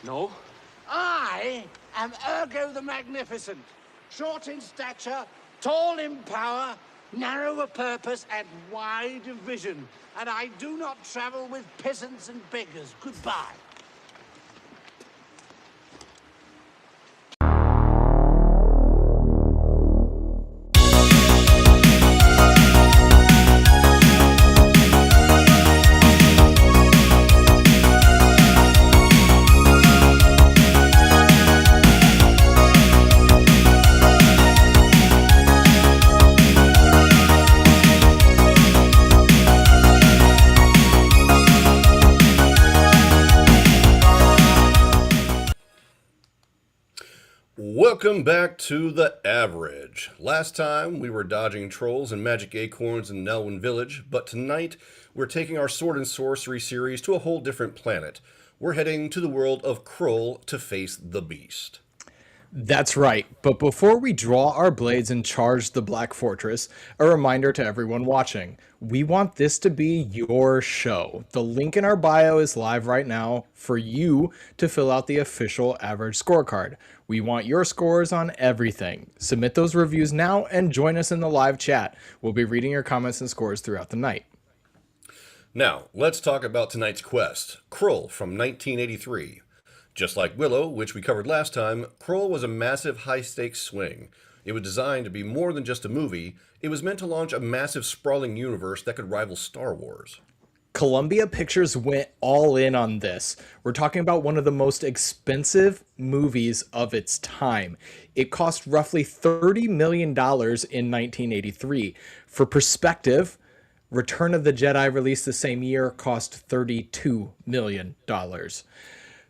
No? I am Ergo the Magnificent. Short in stature, tall in power, narrow of purpose, and wide of vision. And I do not travel with peasants and beggars. Goodbye. Welcome back to The Average. Last time we were dodging trolls and magic acorns in Nelwyn Village, but tonight we're taking our Sword and Sorcery series to a whole different planet. We're heading to the world of Krull to face the beast. That's right, but before we draw our blades and charge the Black Fortress, a reminder to everyone watching. We want this to be your show. The link in our bio is live right now for you to fill out the official Average Scorecard. We want your scores on everything. Submit those reviews now and join us in the live chat. We'll be reading your comments and scores throughout the night. Now, let's talk about tonight's quest, Krull from 1983. Just like Willow, which we covered last time, Krull was a massive high-stakes swing. It was designed to be more than just a movie. It was meant to launch a massive sprawling universe that could rival Star Wars. Columbia Pictures went all in on this. We're talking about one of the most expensive movies of its time. It cost roughly $30 million in 1983. For perspective, Return of the Jedi, released the same year, cost $32 million.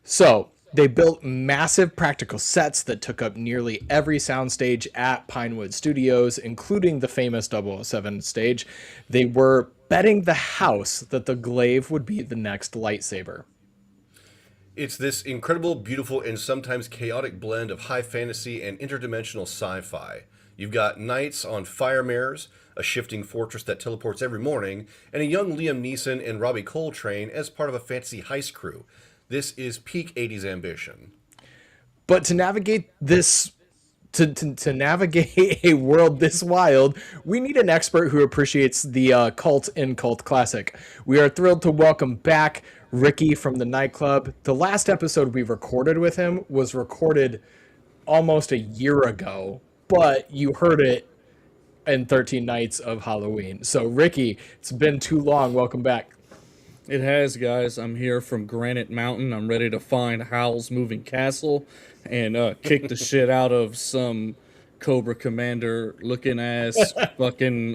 So, they built massive practical sets that took up nearly every soundstage at Pinewood Studios, including the famous 007 stage. They were betting the house that the Glaive would be the next lightsaber. It's this incredible, beautiful, and sometimes chaotic blend of high fantasy and interdimensional sci-fi. You've got knights on fire mares, a shifting fortress that teleports every morning, and a young Liam Neeson and Robbie Coltrane as part of a fantasy heist crew. This is peak 80s ambition. But to navigate this, to navigate a world this wild, we need an expert who appreciates the cult in Cult Classic. We are thrilled to welcome back Ricky from the nightclub. The last episode we recorded with him was recorded almost a year ago, but you heard it in 13 Nights of Halloween. So Ricky, it's been too long. Welcome back. It has, guys. I'm here from Granite Mountain. I'm ready to find Howl's Moving Castle and kick the shit out of some Cobra Commander looking ass fucking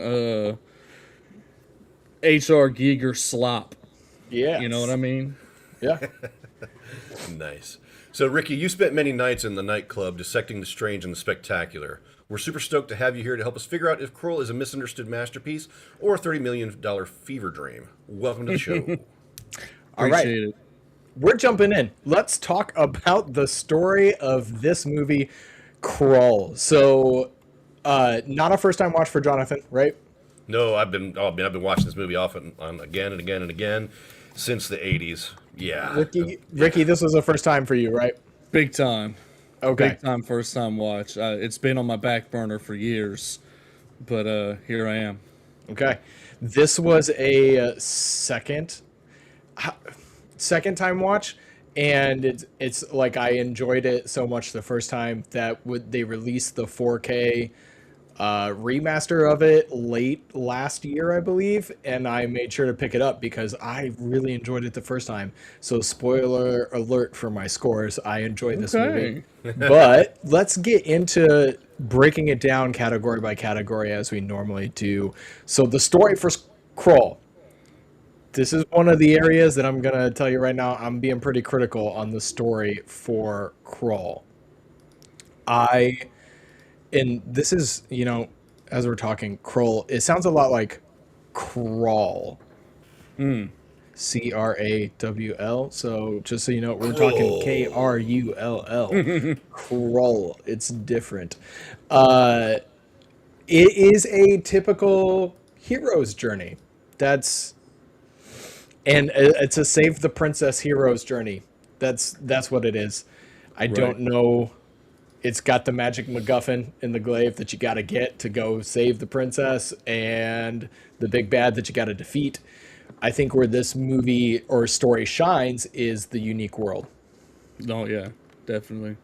H.R. Giger slop. Yeah. You know what I mean? Yeah. Nice. So, Ricky, you spent many nights in the nightclub dissecting the strange and the spectacular. We're super stoked to have you here to help us figure out if Krull is a misunderstood masterpiece or a $30 million fever dream. Welcome to the show. All right. Appreciate it. We're jumping in. Let's talk about the story of this movie, Krull. So, not a first-time watch for Jonathan, right? No, I've been watching this movie often, again and again and again since the 80s. Yeah. Ricky, this was the first time for you, right? Big time. Okay. Big time first time watch. It's been on my back burner for years, but here I am. Okay. This was a second time watch, and it's like I enjoyed it so much the first time that they released the 4K remaster of it late last year, I believe, and I made sure to pick it up because I really enjoyed it the first time. So spoiler alert for my scores, I enjoyed this movie. But let's get into breaking it down category by category as we normally do. So the story for Krull. This is one of the areas that I'm going to tell you right now, I'm being pretty critical on the story for Krull. And this is, you know, as we're talking, Krull, it sounds a lot like crawl. C-R-A-W-L. So just so you know, we're talking K-R-U-L-L. Krull. It's different. It is a typical hero's journey. And it's a save the princess hero's journey. That's what it is. I don't know. It's got the magic MacGuffin in the glaive that you got to get to go save the princess and the big bad that you got to defeat. I think where this movie or story shines is the unique world. Oh yeah, definitely.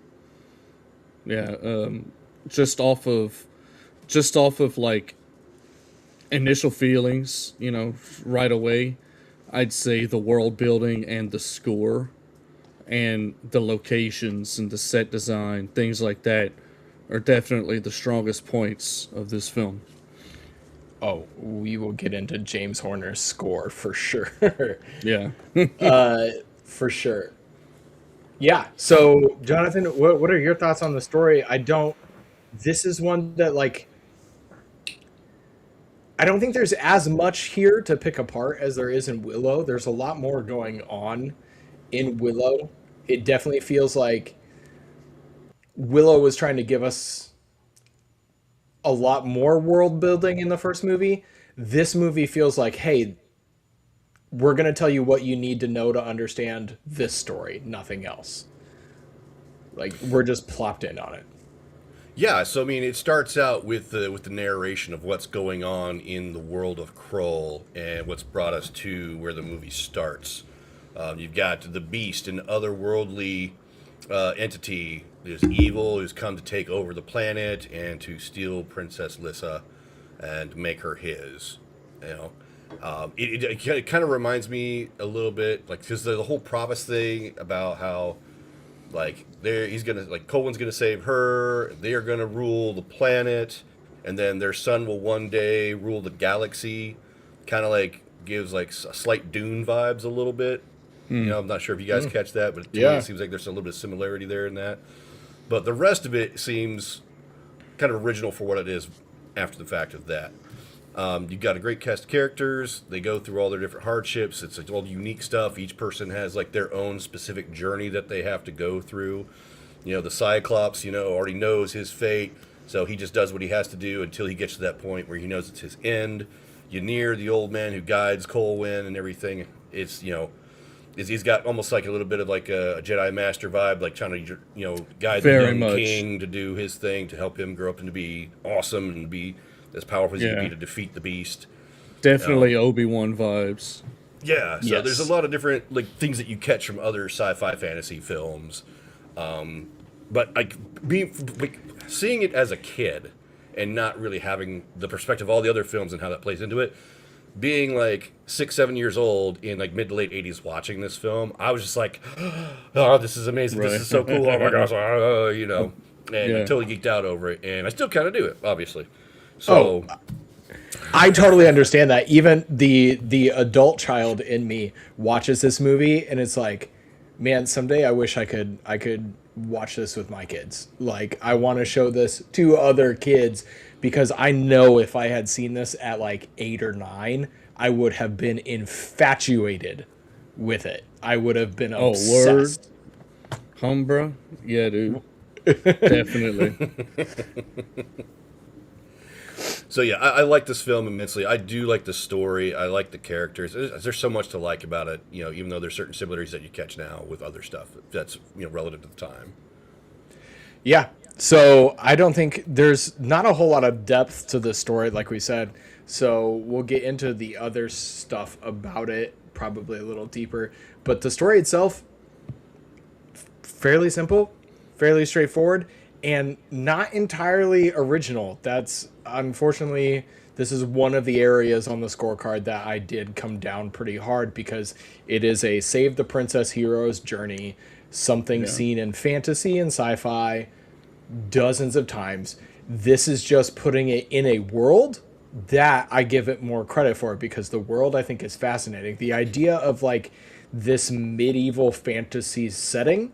Yeah, just off of like initial feelings, you know, right away, I'd say the world building and the score and the locations and the set design, things like that, are definitely the strongest points of this film. Oh, we will get into James Horner's score for sure. Yeah. For sure. Yeah. So, Jonathan, what are your thoughts on the story? This is one that, like, I don't think there's as much here to pick apart as there is in Willow. There's a lot more going on in Willow. It definitely feels like Willow was trying to give us a lot more world building in the first movie. This movie feels like, hey, we're going to tell you what you need to know to understand this story, nothing else. Like, we're just plopped in on it. Yeah, so I mean, it starts out with the narration of what's going on in the world of Krull and what's brought us to where the movie starts. You've got the beast, an otherworldly entity who's evil, who's come to take over the planet and to steal Princess Lissa and make her his. You know, it kind of reminds me a little bit, like, because the whole promise thing about how, like, Cohen's gonna save her, they're gonna rule the planet, and then their son will one day rule the galaxy. Kind of like gives like a slight Dune vibes a little bit. You know, I'm not sure if you guys catch that, but to me it seems like there's a little bit of similarity there in that. But the rest of it seems kind of original for what it is after the fact of that. You've got a great cast of characters. They go through all their different hardships. It's like all unique stuff. Each person has like their own specific journey that they have to go through. You know, the Cyclops, you know, already knows his fate, so he just does what he has to do until he gets to that point where he knows it's his end. Ynir, the old man who guides Colwyn and everything, it's, you know, he's got almost like a little bit of like a Jedi Master vibe, like trying to, you know, guide the young king to do his thing, to help him grow up and to be awesome and be as powerful as he can be to defeat the beast. Definitely Obi-Wan vibes. Yeah, so there's a lot of different like things that you catch from other sci-fi fantasy films. But like seeing it as a kid and not really having the perspective of all the other films and how that plays into it, being like 6-7 years old in like mid to late 80s watching this film, I was just like, oh, this is amazing. This is so cool. Oh my gosh. You know, and I totally geeked out over it. And I still kind of do it, obviously. So I totally understand that. Even the adult child in me watches this movie and it's like, man, someday I wish I could watch this with my kids. Like, I want to show this to other kids because I know if I had seen this at like 8 or 9, I would have been infatuated with it. I would have been obsessed. Humbra? Yeah, dude. Definitely. So yeah, I like this film immensely. I do like the story. I like the characters. There's so much to like about it, you know, even though there's certain similarities that you catch now with other stuff that's, you know, relative to the time. Yeah. So I don't think there's not a whole lot of depth to the story, like we said. So we'll get into the other stuff about it probably a little deeper. But the story itself, fairly simple, fairly straightforward, and not entirely original. That's unfortunately, this is one of the areas on the scorecard that I did come down pretty hard because it is a save the princess hero's journey, something seen in fantasy and sci-fi dozens of times. This is just putting it in a world that I give it more credit for because the world I think is fascinating. The idea of like this medieval fantasy setting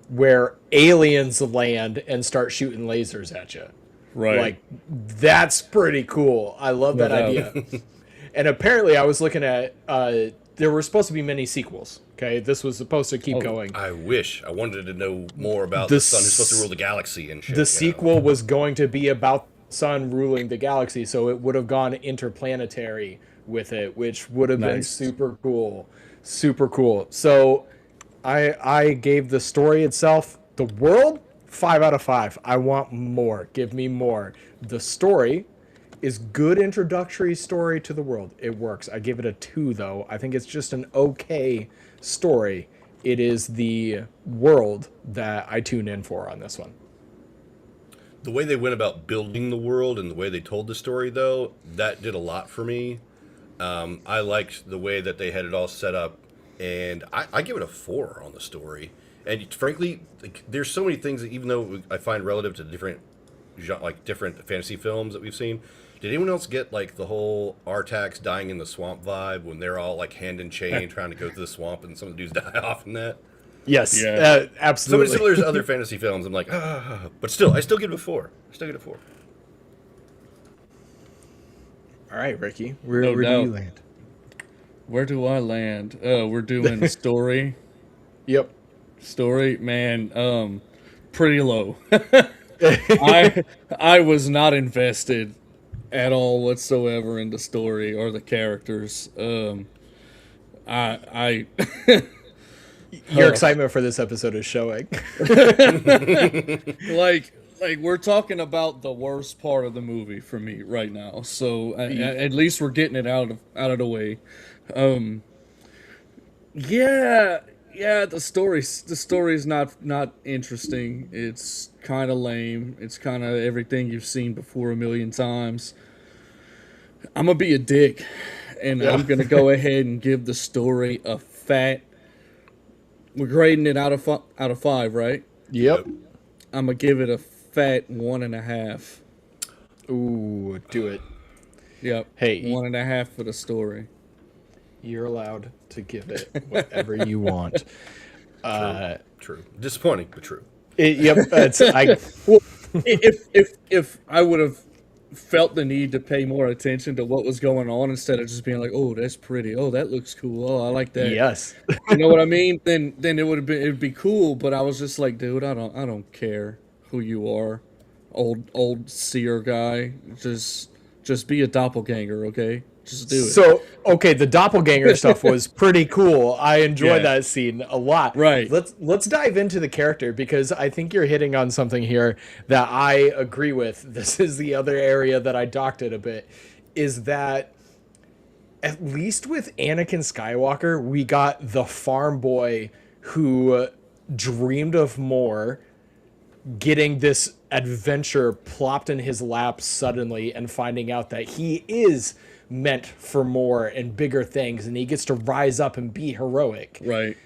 where aliens land and start shooting lasers at you. Right. Like, that's pretty cool. I love that idea. And apparently I was looking at, there were supposed to be many sequels. Okay. This was supposed to keep going. I wish. I wanted to know more about the sun who's supposed to rule the galaxy and shit. The sequel was going to be about the sun ruling the galaxy. So it would have gone interplanetary with it, which would have been super cool. Super cool. So I gave the story itself, the world, 5 out of 5. I want more. Give me more. The story is good introductory story to the world. It works. I give it a 2 though. I think it's just an okay story. It is the world that I tune in for on this one. The way they went about building the world and the way they told the story, though, that did a lot for me. I liked the way that they had it all set up, and I give it a 4 on the story. And frankly, like, there's so many things that, even though I find relative to different fantasy films that we've seen, did anyone else get like the whole Artax dying in the swamp vibe when they're all like hand in chain trying to go through the swamp and some of the dudes die off in that? Yes, Yeah. absolutely. So similar to other fantasy films, I'm like, but still, I still give it a 4. All right, Ricky, where No do doubt. you land? Where do I land? We're doing story. Yep. Story, man, pretty low. I was not invested at all whatsoever in the story or the characters. I Your excitement for this episode is showing. like we're talking about the worst part of the movie for me right now. So at least we're getting it out of the way. Yeah, the story's not interesting. It's kind of lame. It's kind of everything you've seen before a million times. I'm gonna be a dick, and I'm gonna go ahead and give the story a fat. We're grading it out of 5, right? Yep. I'm gonna give it a fat 1.5. Ooh, do it. Yep. Hey. 1.5 for the story. You're allowed to give it whatever you want. True. Disappointing, but true. If I would have felt the need to pay more attention to what was going on instead of just being like, oh, that's pretty, oh, that looks cool, oh, I like that. Yes. You know what I mean? Then it'd be cool, but I was just like, dude, I don't care who you are, old seer guy. Just be a doppelganger, okay? Just do it. So, okay, the doppelganger stuff was pretty cool. I enjoyed that scene a lot. Right. Let's dive into the character, because I think you're hitting on something here that I agree with. This is the other area that I docked it a bit, is that at least with Anakin Skywalker, we got the farm boy who dreamed of more, getting this adventure plopped in his lap suddenly and finding out that he is meant for more and bigger things, and he gets to rise up and be heroic. Right.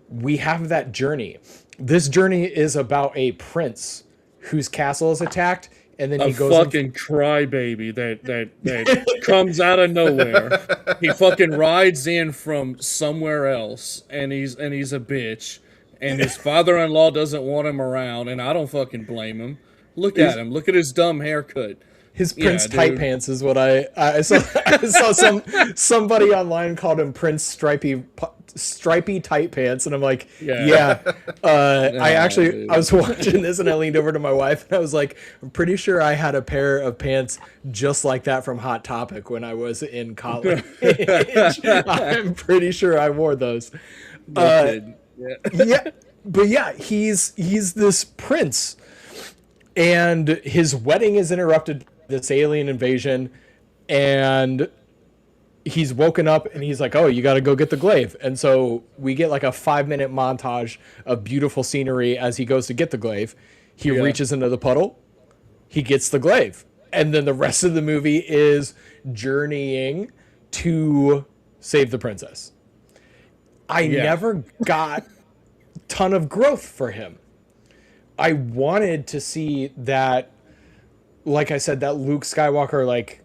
We have that journey. This journey is about a prince whose castle is attacked, and then he goes fucking crybaby that comes out of nowhere. He fucking rides in from somewhere else, and he's a bitch, and his father-in-law doesn't want him around, and I don't fucking blame him. Look at him. Look at his dumb haircut. His Prince Tight Pants is what I saw. I saw somebody online called him Prince Stripey Tight Pants, and I'm like, I was watching this and I leaned over to my wife and I was like, I'm pretty sure I had a pair of pants just like that from Hot Topic when I was in college. I'm pretty sure I wore those. But he's this prince, and his wedding is interrupted by this alien invasion, and he's woken up and he's like, oh, you got to go get the glaive. And so we get like a 5-minute montage of beautiful scenery as he goes to get the glaive. He reaches into the puddle, he gets the glaive, and then the rest of the movie is journeying to save the princess. I never got a ton of growth for him. I wanted to see that, like I said, that Luke Skywalker, like,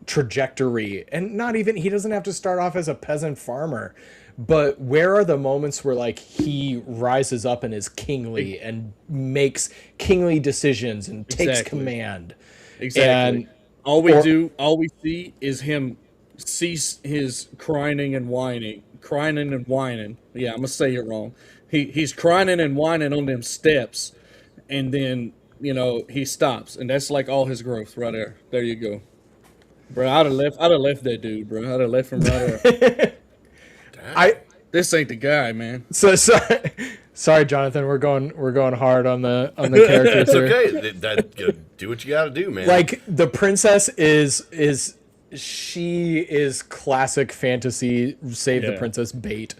trajectory. And not even, he doesn't have to start off as a peasant farmer. But where are the moments where, like, he rises up and is kingly and makes kingly decisions and takes command? Exactly. And all we see is him cease his crying and whining. Yeah, I'm gonna say it wrong. He's crying and whining on them steps, and then, you know, he stops, and that's like all his growth right there. There you go, bro. I'd have left that dude, bro. I'd have left him right there. This ain't the guy, man. So sorry, Jonathan. We're going hard on the characters It's here. okay. Do what you got to do, man. Like the princess she is classic fantasy save the princess bait.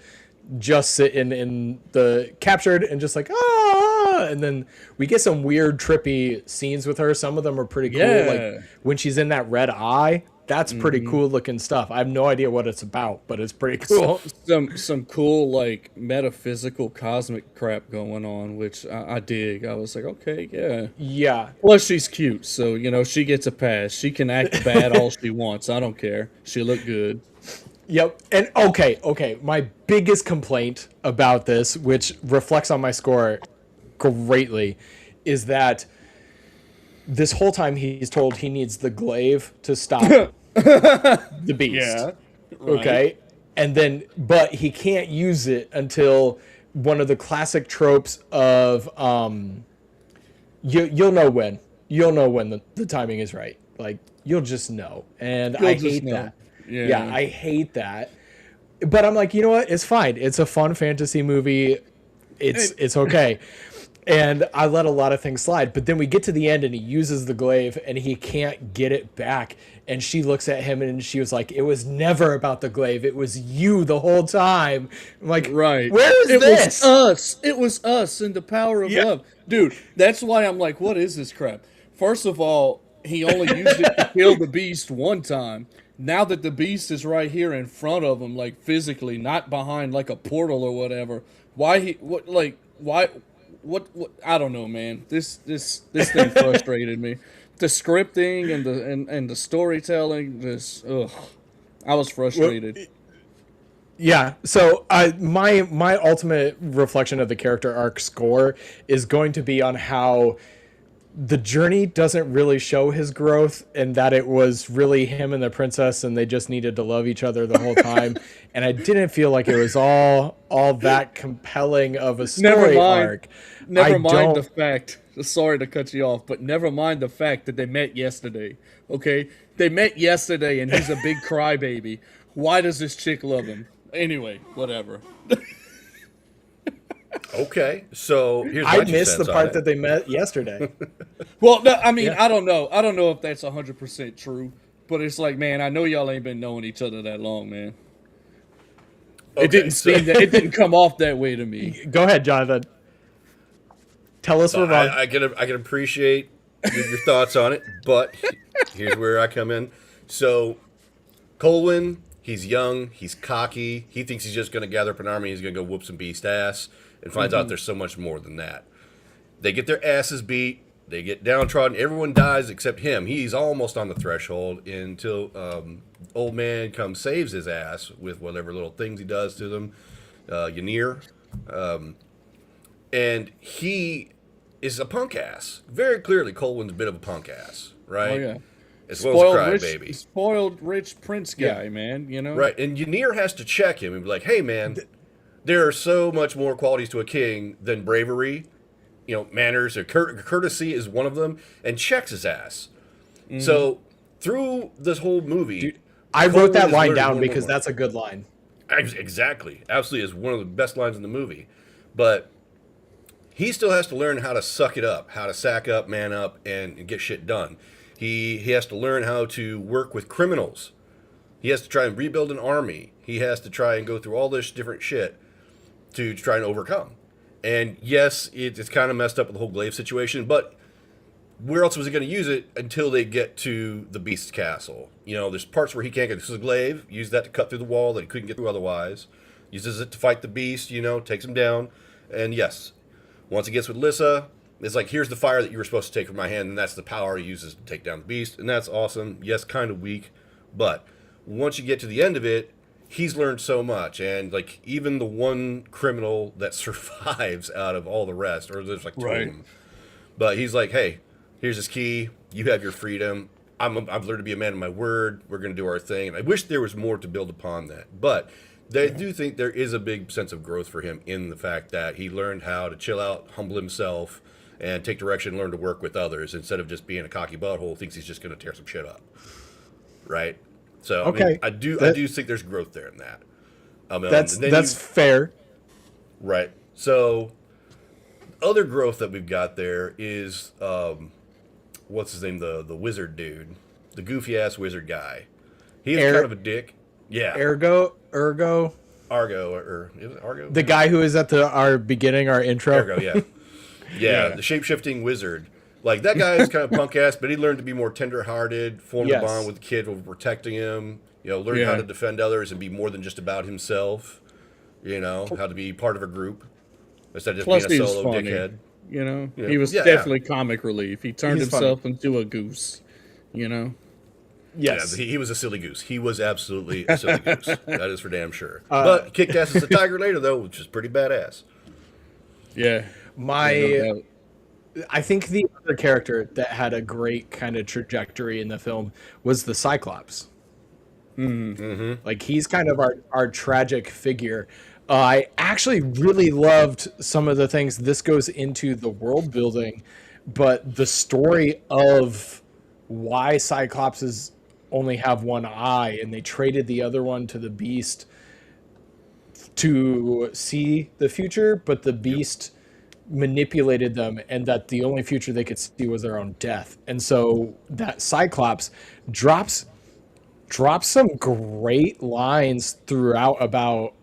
Just sitting in the captured and just like and then we get some weird trippy scenes with her. Some of them are pretty cool. Yeah. Like when she's in that red eye, that's pretty cool looking stuff. I have no idea what it's about, but it's pretty cool. Some cool like metaphysical cosmic crap going on, which I dig. I was like, okay, yeah. Yeah. Plus, she's cute, so you know she gets a pass. She can act bad all she wants. I don't care. She look good. Yep. And okay. My biggest complaint about this, which reflects on my score greatly, is that this whole time he's told he needs the glaive to stop the beast. Yeah. Right. Okay. And then, but he can't use it until one of the classic tropes of you'll know when. You'll know when the timing is right. Like you'll just know. And I hate that. Yeah, I hate that. But I'm like, you know what? It's fine. It's a fun fantasy movie. It's okay. And I let a lot of things slide. But then we get to the end and he uses the glaive and he can't get it back. And she looks at him and she was like, it was never about the glaive. It was you the whole time. I'm like, right. Where is this? It was us. It was us and the power of love. Dude, that's why I'm like, what is this crap? First of all, he only used it to kill the beast one time. Now that the beast is right here in front of him, like physically, not behind like a portal or whatever, why I don't know, man. This thing frustrated me. The scripting and the storytelling, I was frustrated. Yeah. So my ultimate reflection of the character arc score is going to be on how the journey doesn't really show his growth, and that it was really him and the princess and they just needed to love each other the whole time. And I didn't feel like it was all that compelling of a story arc. Never mind the fact, sorry to cut you off, but never mind the fact that they met yesterday. Okay? They met yesterday and he's a big crybaby. Why does this chick love him? Anyway, whatever. Okay, so here's my I two missed the cents on part it. that they met yesterday. Well, no, I mean, I don't know. I don't know if that's 100% true, but it's like, man, I know y'all ain't been knowing each other that long, man. Okay, It didn't seem that it didn't come off that way to me. Go ahead, Jonathan. Tell us we're wrong. I can appreciate your thoughts on it, but here's where I come in. So, Colwyn, he's young, he's cocky, he thinks he's just going to gather up an army, he's going to go whoop some beast ass, and finds out there's so much more than that. They get their asses beat, they get downtrodden, everyone dies except him. He's almost on the threshold until old man comes saves his ass with whatever little things he does to them, Ynir. And he is a punk ass. Very clearly, Colwyn's a bit of a punk ass, right? Oh yeah. As well as a crybaby. Spoiled rich prince guy, man. You know. Right, and Ynir has to check him and be like, "Hey, man, there are so much more qualities to a king than bravery. You know, manners or courtesy is one of them." And checks his ass. Mm-hmm. So through this whole movie, Dude, I wrote that line down because that's a good line. Exactly, absolutely, is one of the best lines in the movie. But he still has to learn how to suck it up, how to sack up, man up, and get shit done. He has to learn how to work with criminals. He has to try and rebuild an army. He has to try and go through all this different shit to try and overcome. And yes, it's kind of messed up with the whole glaive situation, but where else was he going to use it until they get to the beast's castle? You know, there's parts where he can't get. This is a glaive. Use that to cut through the wall that he couldn't get through otherwise. Uses it to fight the beast, you know, takes him down. And yes, once he gets with Lyssa, it's like, here's the fire that you were supposed to take from my hand, and that's the power he uses to take down the beast. And that's awesome. Yes, kind of weak. But once you get to the end of it, he's learned so much. And, like, even the one criminal that survives out of all the rest, or there's like two of them. But he's like, hey, here's his key. You have your freedom. I've learned to be a man of my word. We're going to do our thing. And I wish there was more to build upon that. But I do think there is a big sense of growth for him in the fact that he learned how to chill out, humble himself, and take direction, learn to work with others instead of just being a cocky butthole, thinks he's just going to tear some shit up. Right? So, okay. I do think there's growth there in that. That's fair. Right. So, other growth that we've got there is, what's his name? The wizard dude. The goofy-ass wizard guy. He is kind of a dick. Yeah. Argo. Argo, or is it Argo? The guy who is at our beginning, our intro. Argo, yeah. Yeah, the shape-shifting wizard. Like, that guy is kind of punk-ass, but he learned to be more tender-hearted, formed a bond with the kid over protecting him, learn how to defend others and be more than just about himself, how to be part of a group instead of just being a solo dickhead. He was definitely comic relief. He turned himself into a goose, Yes. Yeah, he was a silly goose. He was absolutely a silly goose. That is for damn sure. But kicked ass as a tiger later, though, which is pretty badass. Yeah. I think the other character that had a great kind of trajectory in the film was the Cyclops. Mm-hmm. Like, he's kind of our tragic figure. I actually really loved some of the things. This goes into the world building, but the story of why Cyclopses only have one eye, and they traded the other one to the Beast to see the future, but the Beast manipulated them, and that the only future they could see was their own death. And so that Cyclops drops some great lines throughout about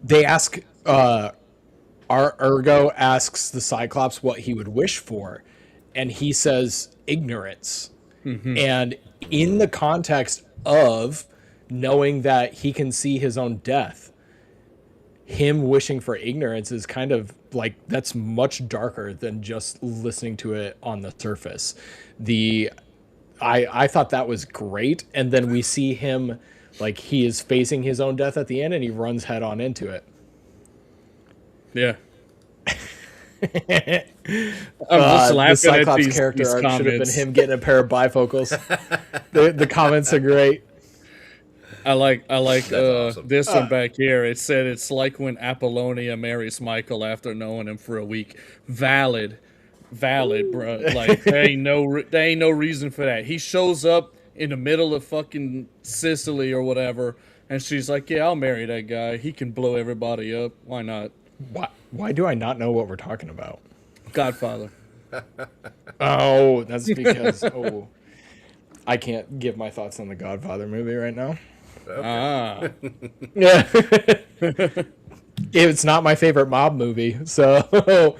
they ask our Ergo asks the Cyclops what he would wish for, and he says ignorance. And in the context of knowing that he can see his own death, him wishing for ignorance is kind of like, that's much darker than just listening to it on the surface. I thought that was great. And then we see him, like, he is facing his own death at the end, and he runs head on into it. Yeah. I'm just laughing the Cyclops at these character arc comments. should have been him getting a pair of bifocals. the comments are great. I like awesome. this one back here. It said it's like when Apollonia marries Michael after knowing him for a week. Valid, bro. Like, there ain't no reason for that. He shows up in the middle of fucking Sicily or whatever, and she's like, "Yeah, I'll marry that guy. He can blow everybody up. Why not?" Why do I not know what we're talking about? Godfather. Oh, that's because I can't give my thoughts on the Godfather movie right now. Okay. Yeah. It's not my favorite mob movie, so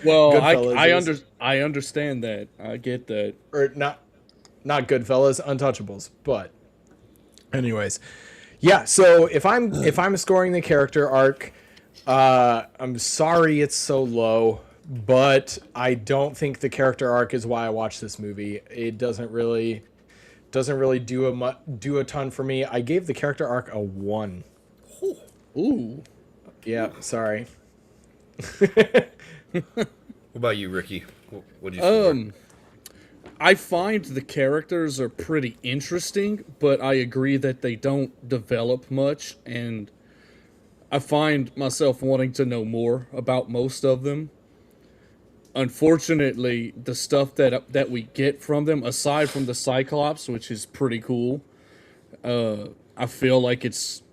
well, I understand that. I get that. Or not Goodfellas, Untouchables, but anyways. Yeah, so if I'm scoring the character arc, I'm sorry it's so low, but I don't think the character arc is why I watched this movie. It doesn't really do a ton for me. I gave the character arc a 1. Ooh. Yeah, sorry. What about you, Ricky? What do you score? I find the characters are pretty interesting, but I agree that they don't develop much, and I find myself wanting to know more about most of them. Unfortunately, the stuff that we get from them, aside from the Cyclops, which is pretty cool, I feel like it's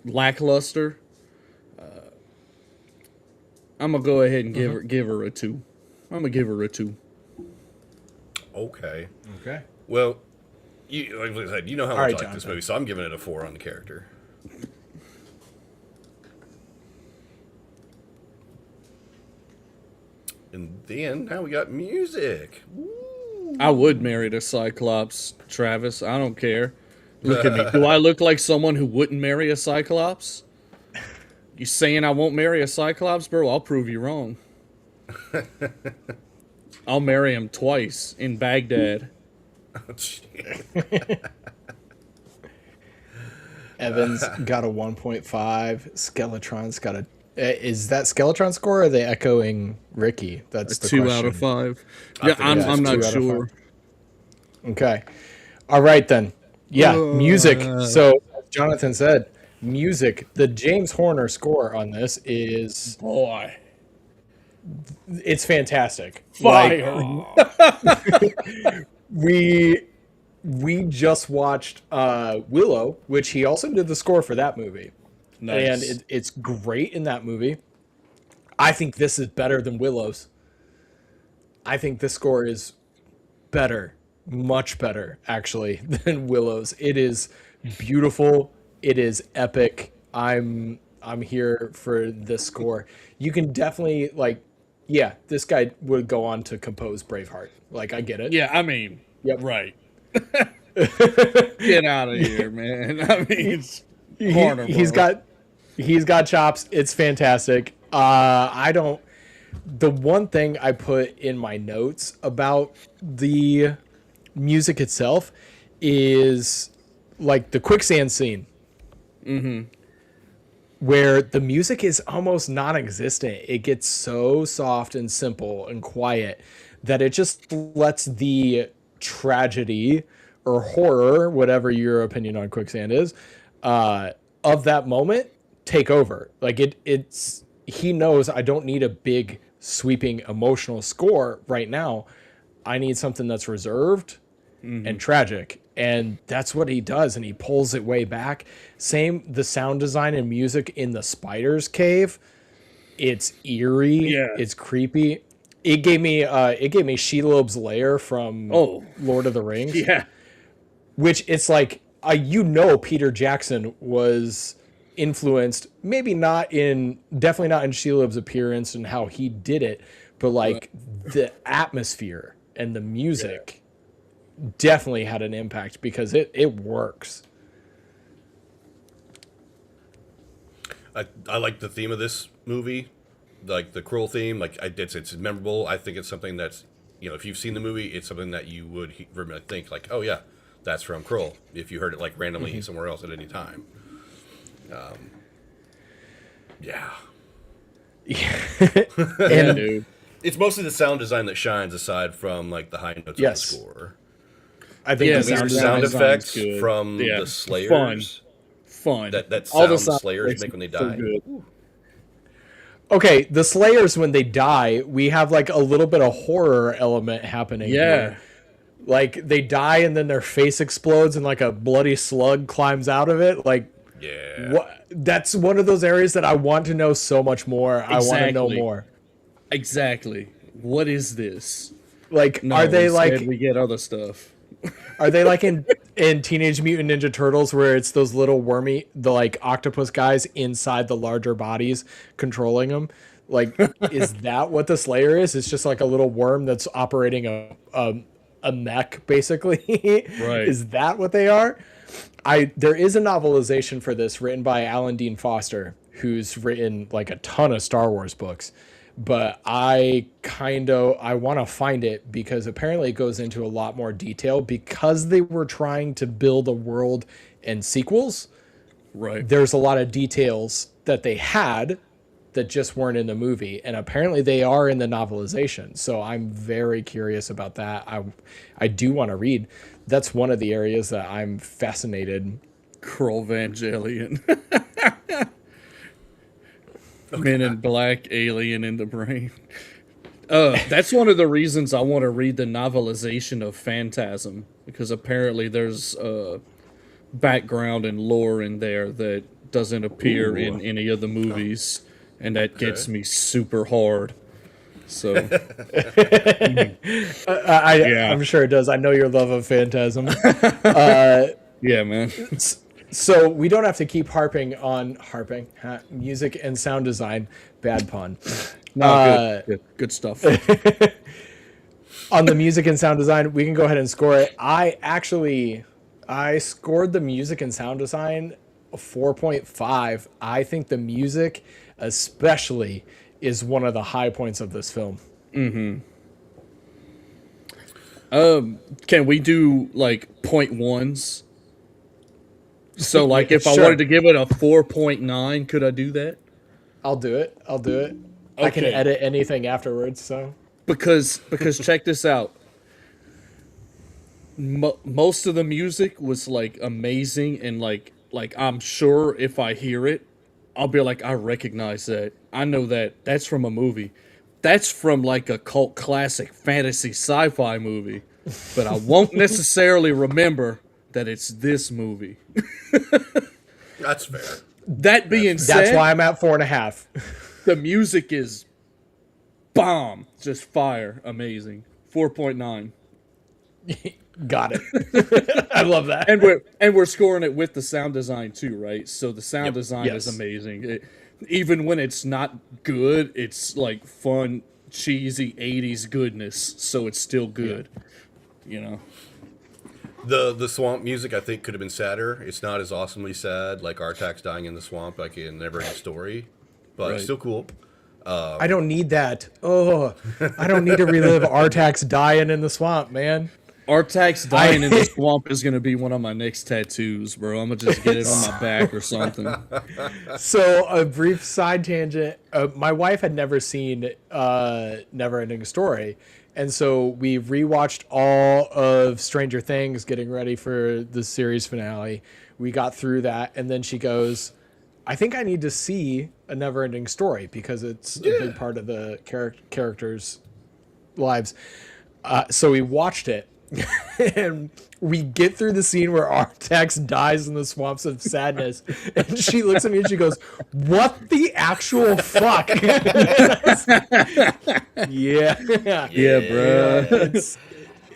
lackluster. I'm gonna go ahead and give her a 2. I'm gonna give her a 2. Okay. Well, like I said, you know how much I like this movie, so I'm giving it a 4 on the character. And then now we got music. Woo. I would marry the Cyclops, Travis. I don't care. Look at me. Do I look like someone who wouldn't marry a Cyclops? You saying I won't marry a Cyclops, bro? I'll prove you wrong. I'll marry him twice in Baghdad. Oh, shit. Evans got a 1.5. Skeletron's got a... Is that Skeletron score, or are they echoing Ricky? That's the 2 question. out of 5. Yeah, I'm not sure. Okay. All right, then. Yeah, music. So, as Jonathan said, music. The James Horner score on this is... Boy. It's fantastic. Fire. Like, we just watched Willow, which he also did the score for that movie. Nice. And it's great in that movie. I think this is better than Willow's. I think this score is better, much better, actually, than Willow's. It is beautiful. It is epic. I'm here for this score. You can definitely yeah, this guy would go on to compose Braveheart. Like, I get it. Yeah, I mean, Yep. right. Get out of here, man. I mean, it's corner, he's bro. got chops. It's fantastic. The one thing I put in my notes about the music itself is like the quicksand scene. Where the music is almost non-existent. It gets so soft and simple and quiet that it just lets the tragedy or horror, whatever your opinion on quicksand is, of that moment take over. Like it's he knows I don't need a big sweeping emotional score right now. I need something that's reserved and tragic, and that's what he does, and he pulls it way back. Same the sound design and music in the spider's cave. It's eerie. Yeah. It's creepy. It gave me Shelob's lair from Lord of the Rings. Yeah. Which it's like Peter Jackson was influenced, definitely not in Shelob's appearance and how he did it, but like the atmosphere and the music definitely had an impact because it works. I like the theme of this movie, like the Krull theme. Like it's memorable. I think it's something that's, if you've seen the movie, it's something that you would think like, oh yeah, that's from Krull. If you heard it like randomly somewhere else at any time. Yeah. And Dude. It's mostly the sound design that shines aside from like the high notes of the score. I think Yeah, the the Sound design's effects good. from Yeah. the Slayers. Fun. That All the sound sound Slayers effects make when they are so die. good. Okay, the Slayers, when they die, we have like a little bit of horror element happening. Yeah. Here. Like they die and then their face explodes and like a bloody slug climbs out of it. Like, Yeah. that's one of those areas that I want to know so much more. I want to know Exactly. more. Exactly. What is this? Like, No, are they instead like we get other stuff? Are they like in Teenage Mutant Ninja Turtles where it's those little the like octopus guys inside the larger bodies controlling them? Like, is that what the Slayer is? It's just like a little worm that's operating a mech, basically. Right. Is that what they are? There is a novelization for this written by Alan Dean Foster, who's written like a ton of Star Wars books. But I want to find it because apparently it goes into a lot more detail because they were trying to build a world and sequels. Right. There's a lot of details that they had that just weren't in the movie, and apparently they are in the novelization. So I'm very curious about that. I do want to read. That's one of the areas that I'm fascinated. Krull Evangelion. Men in Black, Alien in the Brain. That's one of the reasons I want to read the novelization of Phantasm, because apparently there's background and lore in there that doesn't appear in any of the movies, and that gets me super hard. So I'm sure it does. I know your love of Phantasm. yeah, man. So we don't have to keep harping on music and sound design. Bad pun. No, good stuff. On the music and sound design, we can go ahead and score it. I scored the music and sound design a 4.5. I think the music, especially, is one of the high points of this film. Can we do like 0.1s? So like if I Sure. wanted to give it a 4.9, could I do that? I'll do it. I can Okay. edit anything afterwards. So Because check this out. Most of the music was like amazing, and like I'm sure if I hear it, I'll be like, I recognize that. I know that. That's from a movie. That's from like a cult classic fantasy sci-fi movie. but I won't necessarily remember that it's this movie. That's fair. That being That's said, why I'm at 4.5. the music is bomb, just fire, amazing. 4.9. Got it. I love that. And we're scoring it with the sound design too, right? So the sound design is Yes. amazing. Even when it's not good, it's like fun, cheesy 80s goodness, so it's still good. You know. The swamp music I think could have been sadder. It's not as awesomely sad like Artax dying in the swamp like in Neverending Story, but it's still cool. I don't need that. Oh, I don't need to relive Artax dying in the swamp, man. Artax dying in the swamp is gonna be one of my next tattoos, bro. I'm gonna just get it on my back or something. So a brief side tangent. My wife had never seen Neverending Story, and so we rewatched all of Stranger Things, getting ready for the series finale. We got through that, and then she goes, "I think I need to see a Neverending Story because it's a big part of the characters' lives." So we watched it. And we get through the scene where Artax dies in the swamps of sadness, and she looks at me and she goes, "What the actual fuck?" Yeah, bro.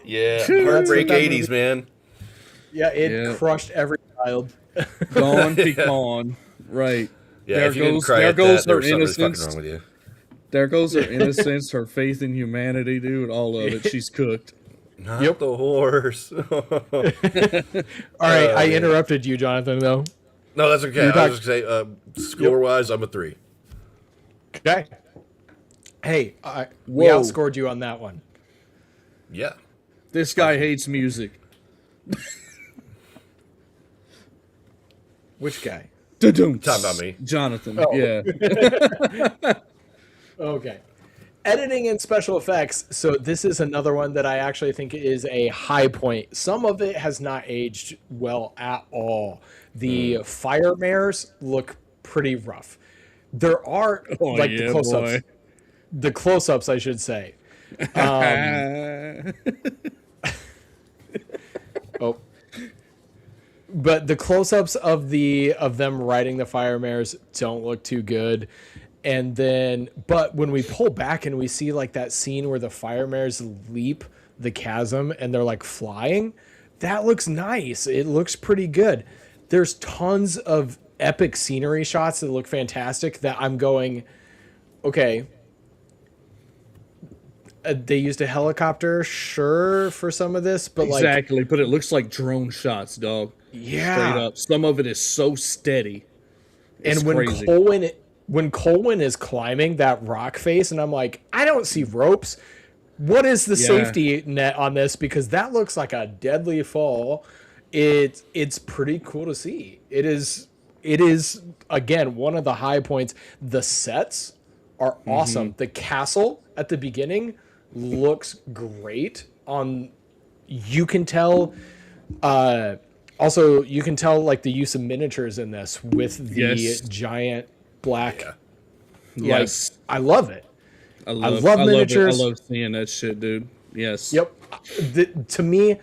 Heartbreak 80s, man. yeah, it crushed every child. Gone, be gone. Right. Yeah, There if you didn't goes- cry there at goes that, there her was something really fucking innocence. wrong with you. There goes her innocence, her faith in humanity, dude. All of it. She's cooked. Not the horse. All right, I interrupted you, Jonathan. Though. No, that's okay. I was just gonna say, score-wise, I'm a 3. Okay. Hey, we Whoa. outscored you on that one. Yeah. This guy hates music. Which guy? Talking about me. Jonathan. Oh. Yeah. Okay. Editing and special effects. So this is another one that I actually think is a high point. Some of it has not aged well at all. The fire mares look pretty rough. There are the close-ups. Boy. The close-ups, I should say. But the close-ups of them riding the fire mares don't look too good. And then, but when we pull back and we see like that scene where the fire mares leap the chasm and they're like flying, that looks nice. It looks pretty good. There's tons of epic scenery shots that look fantastic that I'm going, okay, they used a helicopter, sure, for some of this, but Exactly, but it looks like drone shots, dog. yeah. Straight up. Some of it is so steady. It's And when crazy. Colwyn is climbing that rock face, and I'm like, I don't see ropes. What is the safety net on this? Because that looks like a deadly fall. It's pretty cool to see. It is again one of the high points. The sets are awesome. The castle at the beginning looks great. You can tell. Also, you can tell like the use of miniatures in this with the giant black. Yeah. Yes. I love it. I love miniatures. I love seeing that shit, dude. Yes. Yep. To me,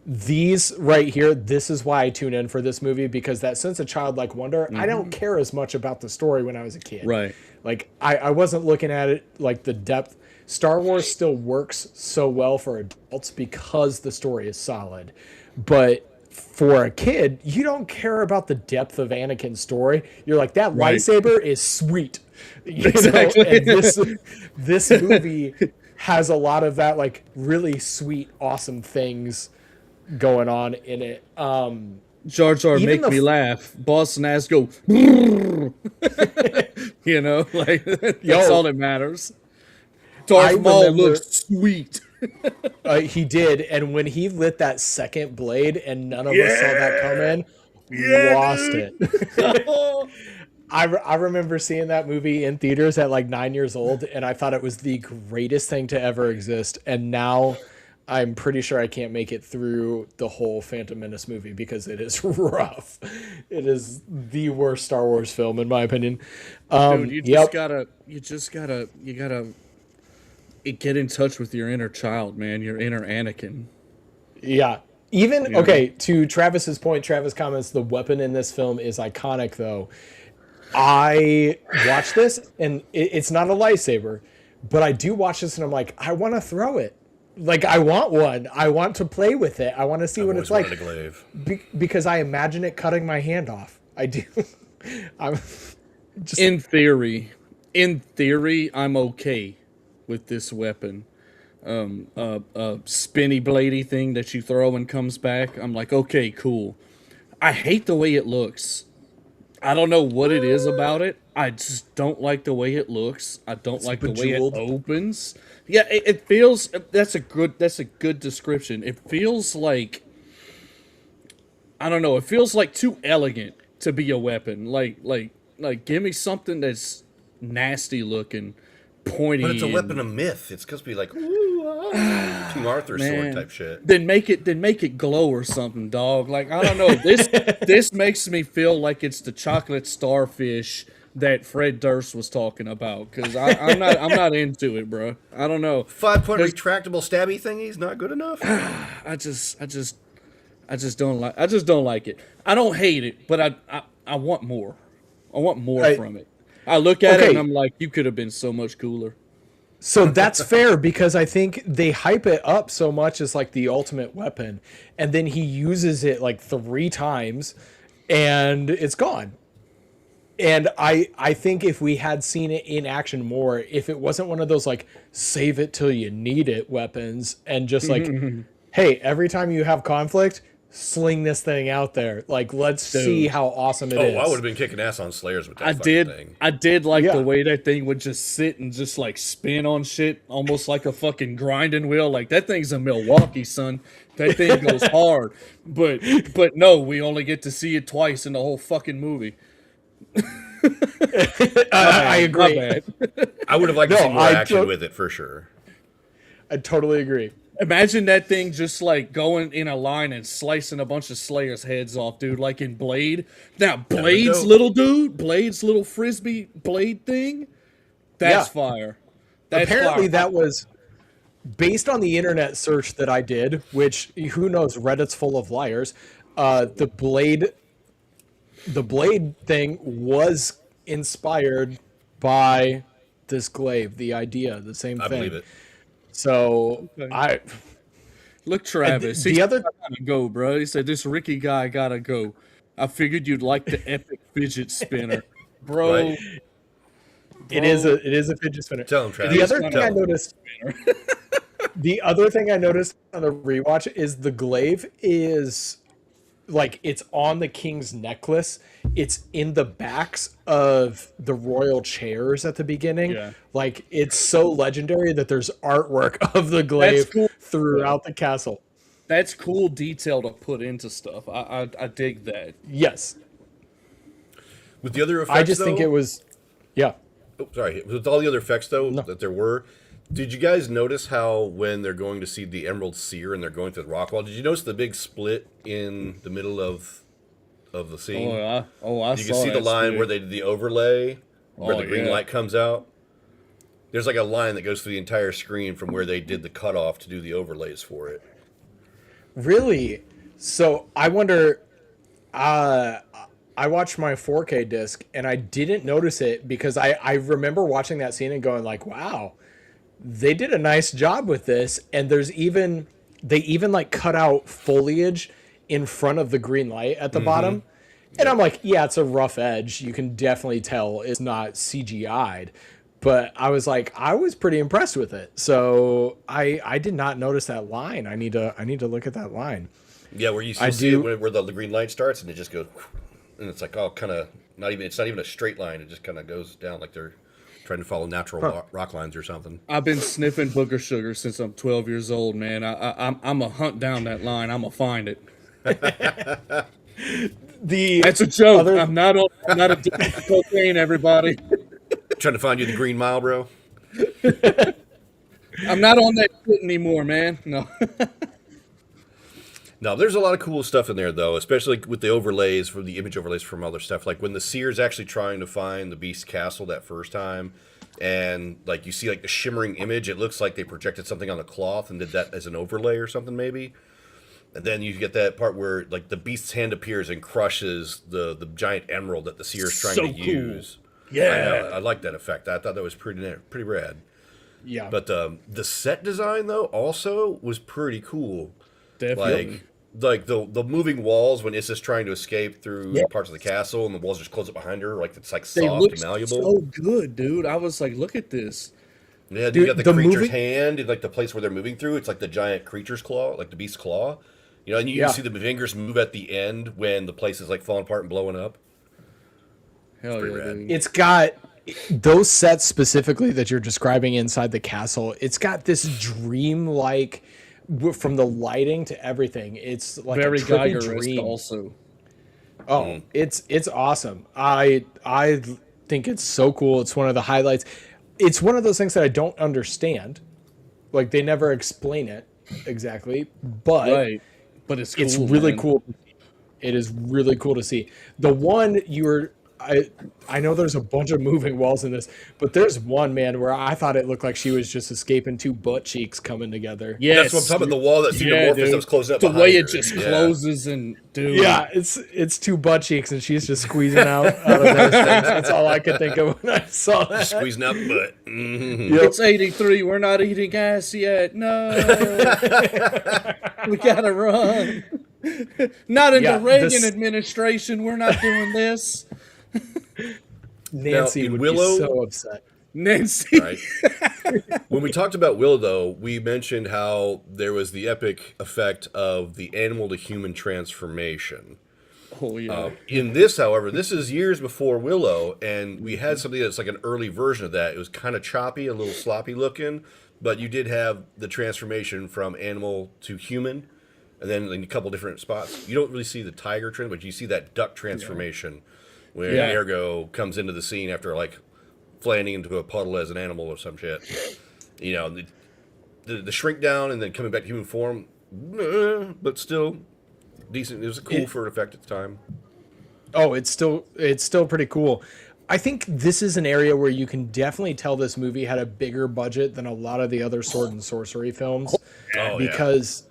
these right here, this is why I tune in for this movie, because that sense of childlike wonder, I don't care as much about the story when I was a kid. Right. Like, I wasn't looking at it like the depth. Star Wars still works so well for adults because the story is solid. But for a kid, you don't care about the depth of Anakin's story. You're like, that lightsaber is sweet. You know? And this movie has a lot of that, like, really sweet, awesome things going on in it. Jar Jar Even make me laugh. Boss and ass go. You know, like that's all that matters. Darth Maul looks sweet. He did, and when he lit that second blade, and none of us saw that come in, lost it. I remember seeing that movie in theaters at like 9 years old, and I thought it was the greatest thing to ever exist. And now I'm pretty sure I can't make it through the whole Phantom Menace movie because it is rough. It is the worst Star Wars film, in my opinion. Dude, you gotta get in touch with your inner child, man. Your inner Anakin. Yeah. Even Yeah. okay, to Travis's point, Travis comments the weapon in this film is iconic though. I watch this and it's not a lightsaber, but I do watch this and I'm like, I want to throw it. Like I want one. I want to play with it. I want to see I've what always it's like wanted a glaive. because I imagine it cutting my hand off. I do. I'm just In theory, I'm okay with this weapon. Spinny bladey thing that you throw and comes back. I'm like, okay, cool. I hate the way it looks. I don't know what it is about it. I just don't like the way it looks. I don't like the way it bejeweled. opens. Yeah, it feels. That's a good description. It feels like, I don't know. It feels like too elegant to be a weapon. Like give me something that's nasty looking, pointy. But it's a weapon and- of myth. It's supposed to be like, ooh, King Arthur's sword Man. type shit. Then make it glow or something, dog. Like I don't know. This makes me feel like it's the chocolate starfish that Fred Durst was talking about. Because I'm not into it, bro. I don't know. 5-point retractable stabby thingies not good enough. I just don't like it. I don't hate it, but I want more. I want more from it. I look at it and I'm like, you could have been so much cooler. So that's fair because I think they hype it up so much as like the ultimate weapon, and then he uses it like 3 times, and it's gone. And I think if we had seen it in action more, if it wasn't one of those like save it till you need it weapons, and just like, hey, every time you have conflict, sling this thing out there. Like, let's see how awesome it is. Oh, I would have been kicking ass on Slayers with that I fucking thing. did like Yeah. the way that thing would just sit and just like spin on shit, almost like a fucking grinding wheel. Like that thing's a Milwaukee, son. That thing goes hard. But no, we only get to see it twice in the whole fucking movie. I agree. My bad. I would have liked to see more I action don't- with it for sure. I totally agree. Imagine that thing just like going in a line and slicing a bunch of Slayers' heads off, dude, like in Blade. Now, Blade's dope. little dude, Blade's little frisbee blade thing, that's Yeah. fire. That's Apparently fire. that was based on the internet search that I did, which who knows, Reddit's full of liars. The blade thing was inspired by this glaive, the idea, the same I thing. believe it. So Okay. Look, Travis, the he other- said, I gotta go, bro. He said, this Ricky guy gotta go. I figured you'd like the epic fidget spinner. Bro, Right. it is a fidget spinner. Tell him, Travis. The other thing Tell I him. noticed the other thing I noticed on the rewatch is the glaive is like it's on the king's necklace. It's in the backs of the royal chairs at the beginning. Yeah. Like it's so legendary that there's artwork of the glaive cool. throughout the castle. that's cool detail to put into stuff. I dig that. Yes. With the other effects, I just think though- it was yeah. Oh, sorry. With all the other effects, though, that there were, did you guys notice how when they're going to see the Emerald Seer and they're going through the rock wall, did you notice the big split in the middle of the scene? I you saw can see the that line split. where they did the overlay, where Oh, the green yeah. light comes out. There's like a line that goes through the entire screen from where they did the cutoff to do the overlays for it. Really? So I wonder. I watched my 4K disc and I didn't notice it because I remember watching that scene and going like, wow, they did a nice job with this. And they even like cut out foliage in front of the green light at the bottom. And I'm like, yeah, it's a rough edge. You can definitely tell it's not CGI'd. But I was like, I was pretty impressed with it. So I did not notice that line. I need to look at that line. Yeah, where you I see do- it where the green light starts and it just goes, and it's like all kind of it's not even a straight line. It just kind of goes down like they're trying to follow natural rock lines or something. I've been sniffing booger sugar since I'm 12 years old, man. I'm a hunt down that line. I'm a find it. That's a joke. other- I'm not addicted to cocaine, everybody. Trying to find you the Green Mile, bro. I'm not on that shit anymore, man. No. No, there's a lot of cool stuff in there, though, especially with the overlays, from the image overlays from other stuff. Like when the Seer's actually trying to find the Beast Castle that first time, and like you see like the shimmering image, it looks like they projected something on the cloth and did that as an overlay or something, maybe. And then you get that part where like the beast's hand appears and crushes the giant emerald that the seer's trying to use. Yeah, I like that effect. I thought that was pretty rad. Yeah. But the set design though also was pretty cool. definitely. Like the moving walls when Issa's trying to escape through parts of the castle and the walls just close up behind her, like it's like They soft look and malleable. so good, dude. I was like, look at this. Yeah, Dude, you got the the creature's movie- hand and like the place where they're moving through. It's like the giant creature's claw, like the beast's claw. You know, and you Yeah. see the fingers move at the end when the place is like falling apart and blowing up. Hell pretty yeah, rad. dude. It's got those sets specifically that you're describing inside the castle. It's got this dream-like, from the lighting to everything. It's like Very a trippy Geiger-esque dream. also. Oh, it's awesome. I think it's so cool. It's one of the highlights. It's one of those things that I don't understand. Like they never explain it exactly, but Right. But it's cool, it's really man. cool. It is really cool to see. The one I know there's a bunch of moving walls in this, but there's one, man, where I thought it looked like she was just escaping two butt cheeks coming together. Yes. That's what I'm talking about. The wall that xenomorphous dude. that was closing up The behind way her. it just Yeah. closes and dude. Yeah, it's two butt cheeks, and she's just squeezing out of those things. That's all I could think of when I saw that. Squeezing out the butt. Mm-hmm. Yep. It's 83. We're not eating ass yet. No. We gotta run. Not in Yeah, the Reagan this- administration. We're not doing this. Nancy in would Willow- be so upset. Nancy. Right. When we talked about Willow, though, we mentioned how there was the epic effect of the animal to human transformation. Oh yeah. In this, however, this is years before Willow, and we had something that's like an early version of that. It was kind of choppy, a little sloppy looking, but you did have the transformation from animal to human, and then in a couple different spots. You don't really see the tiger trend, but you see that duck transformation where Yeah. Ergo comes into the scene after like flaying into a puddle as an animal or some shit. You know, the shrink down and then coming back to human form, but still decent. It was cool for an effect at the time. Oh, it's still pretty cool. I think this is an area where you can definitely tell this movie had a bigger budget than a lot of the other sword and sorcery films, Oh, because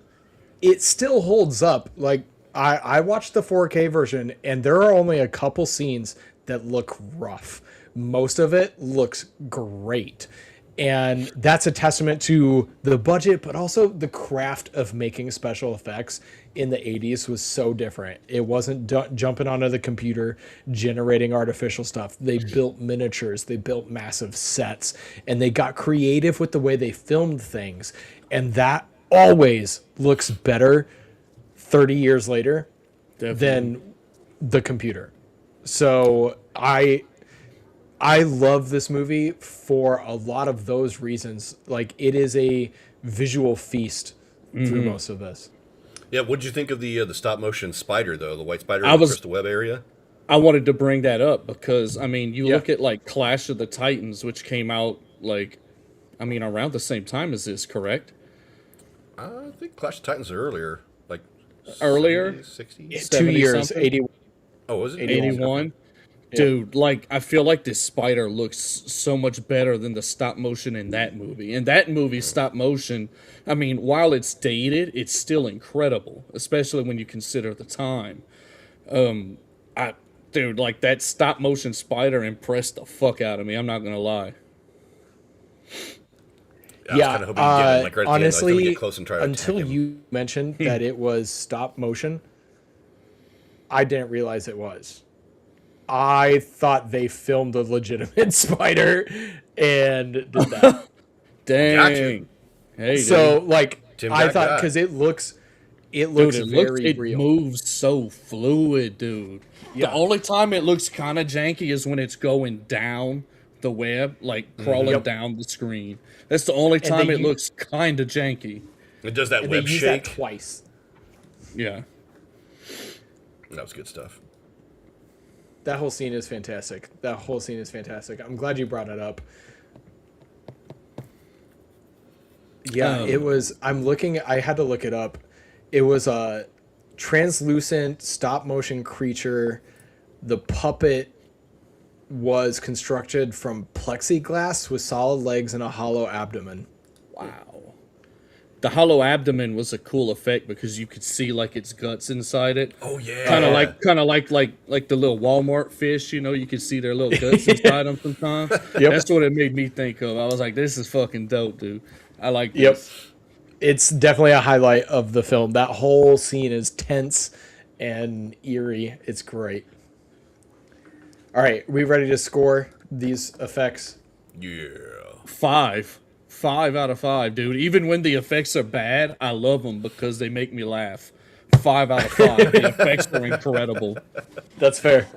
it still holds up. Like I watched the 4K version, and there are only a couple scenes that look rough. Most of it looks great. And that's a testament to the budget, but also the craft of making special effects in the 80s was so different. It wasn't jumping onto the computer, generating artificial stuff. They built miniatures, they built massive sets, and they got creative with the way they filmed things. And that always looks better 30 years later than the computer. So I love this movie for a lot of those reasons. Like, it is a visual feast through most of this. Yeah, what did you think of the stop motion spider though? The white spider I in the was- crystal web area. I wanted to bring that up because I mean, you Yeah. look at like Clash of the Titans, which came out like, I mean, around the same time as this, correct? I think Clash of Titans are earlier, like Earlier? 60. 2 70 years, something? 80. Oh, was it 81. Dude, like I feel like this spider looks so much better than the stop motion in that movie. In that movie, stop motion, I mean, while it's dated, it's still incredible, especially when you consider the time. Dude, like that stop motion spider impressed the fuck out of me. I'm not gonna lie. I was kind of hoping you'd get it, like, right at the end. I was gonna honestly, get close and try to until attack him. you mentioned that it was stop motion, I didn't realize it was. I thought they filmed a legitimate spider and did that. Dang. Hey, So, dude. like, Tim I got thought got. because it looks Dude, very it real. moves so fluid, dude. Yeah. The only time it looks kind of janky is when it's going down the web, like crawling Yep. down the screen. That's the only they time it use- looks kind of janky. It does that And they web use that shake. twice. Yeah. That was good stuff. That whole scene is fantastic. I'm glad you brought it up. Yeah, it was. I had to look it up. It was a translucent stop motion creature. The puppet was constructed from plexiglass with solid legs and a hollow abdomen. Wow. The hollow abdomen was a cool effect because you could see like its guts inside it. Oh yeah. Kind of like the little Walmart fish, you know, you could see their little guts inside them sometimes. Yep. That's what it made me think of. I was like, this is fucking dope, dude. I like this. Yep. It's definitely a highlight of the film. That whole scene is tense and eerie. It's great. All right, we ready to score these effects? Yeah. 5 out of 5, dude. Even when the effects are bad, I love them because they make me laugh. 5 out of 5. The effects are incredible. That's fair.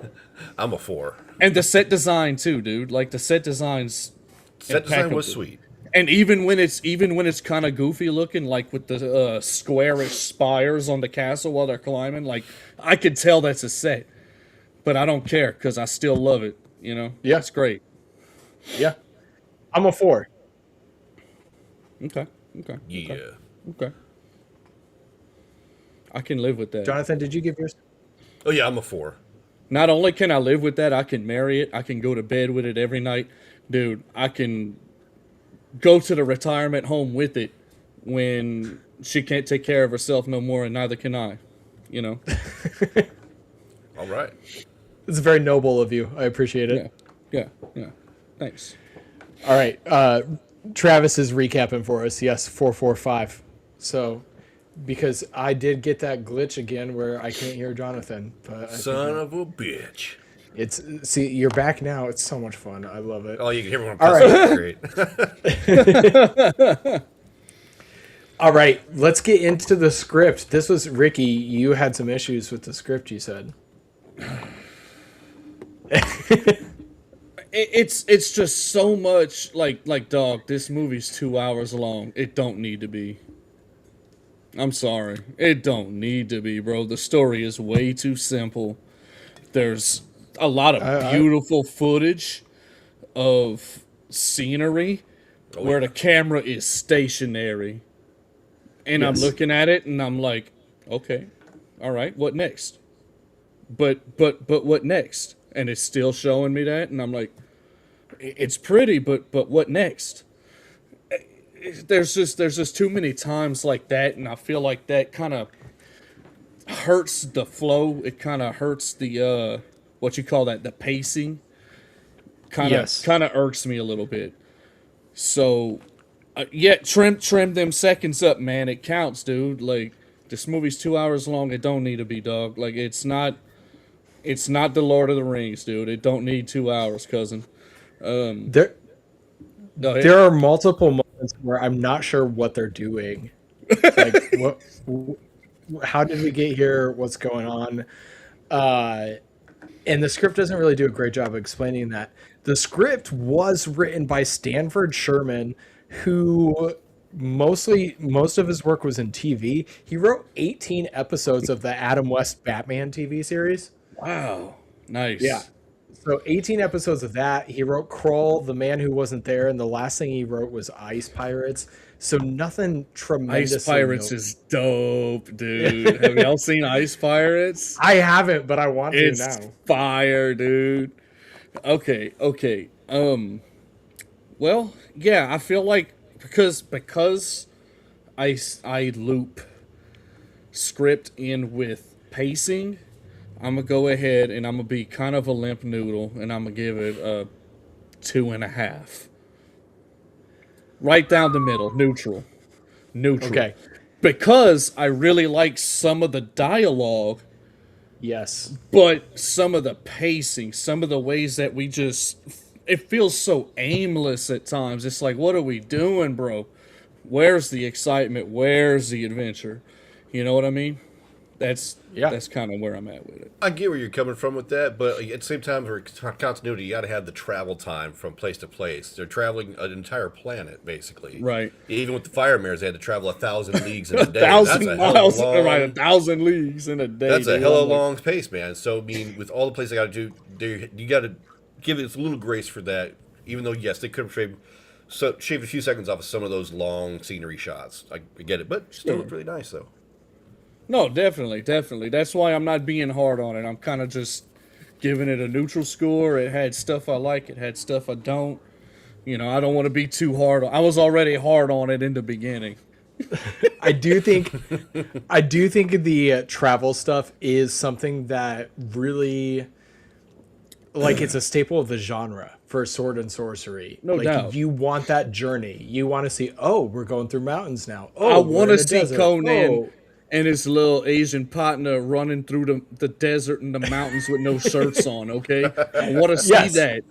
I'm a 4. And the set design too, dude. Like the set designs. Set design impeccable. was sweet. And even when it's kind of goofy looking, like with the squarish spires on the castle while they're climbing, like I could tell that's a set, but I don't care because I still love it. You know, Yeah. it's great. Yeah. I'm a 4. Okay. Yeah. Okay. I can live with that. Jonathan, did you give yours? Oh yeah, I'm a 4. Not only can I live with that, I can marry it. I can go to bed with it every night, dude. I can go to the retirement home with it when she can't take care of herself no more, and neither can I. You know. All right. It's very noble of you. I appreciate it. Yeah. Thanks. All right. Travis is recapping for us. Yes, 445. So, because I did get that glitch again where I can't hear Jonathan. But Son of a bitch. See, you're back now. It's so much fun. I love it. Oh, you can hear me. All right. Great. All right. Let's get into the script. This was Ricky. You had some issues with the script, you said. It's just so much like dog. This movie's 2 hours long. It don't need to be. I'm sorry. It don't need to be, bro. The story is way too simple. There's a lot of beautiful footage of scenery where the camera is stationary. And Yes. I'm looking at it and I'm like, okay, all right, what next? But what next? And it's still showing me that, and I'm like, it's pretty, but what next? There's just too many times like that, and I feel like that kind of hurts the flow. It kind of hurts the what you call that, the pacing. Kind of irks me a little bit. So, trim them seconds up, man. It counts, dude. Like, this movie's 2 hours long. It don't need to be, dog. Like, it's not the Lord of the Rings, dude. It don't need 2 hours, cousin. There are multiple moments where I'm not sure what they're doing. Like, how did we get here? What's going on? And the script doesn't really do a great job of explaining that. The script was written by Stanford Sherman, who most of his work was in TV. He wrote 18 episodes of the Adam West Batman TV series. Wow. Nice. Yeah. So 18 episodes of that. He wrote Krull, The Man Who Wasn't There, and the last thing he wrote was Ice Pirates. So nothing tremendous. Ice Pirates is dope, dude. Have y'all seen Ice Pirates? I haven't, but I want to It's now. fire, dude. Okay. Well, yeah, I feel like because I loop script in with pacing, I'm gonna go ahead and I'm gonna be kind of a limp noodle, and I'm gonna give it a 2.5. Right down the middle, neutral. Okay. Because I really like some of the dialogue, Yes. but some of the pacing, some of the ways that it feels so aimless at times. It's like, what are we doing, bro? Where's the excitement? Where's the adventure? You know what I mean? That's kind of where I'm at with it. I get where you're coming from with that, but at the same time, for continuity, you got to have the travel time from place to place. They're traveling an entire planet, basically. Right. Even with the fire mares, they had to travel 1,000 leagues in a day. 1,000 miles, right? 1,000 leagues in a day. That's a dude. hell of a long pace, man. So, I mean, with all the places I got to do, you got to give it a little grace for that. Even though, yes, they could have shaved a few seconds off of some of those long scenery shots. I get it, but still looked really nice, though. No, definitely. That's why I'm not being hard on it. I'm kind of just giving it a neutral score. It had stuff I like. It had stuff I don't. You know, I don't want to be too hard. I was already hard on it in the beginning. I do think the travel stuff is something that really, like, it's a staple of the genre for sword and sorcery. No like, doubt. you want that journey. You want to see, oh, we're going through mountains now. I Oh, want we're to in a see desert. Conan Oh. and his little Asian partner running through the desert and the mountains with no shirts on. Okay, I want to see Yes. that.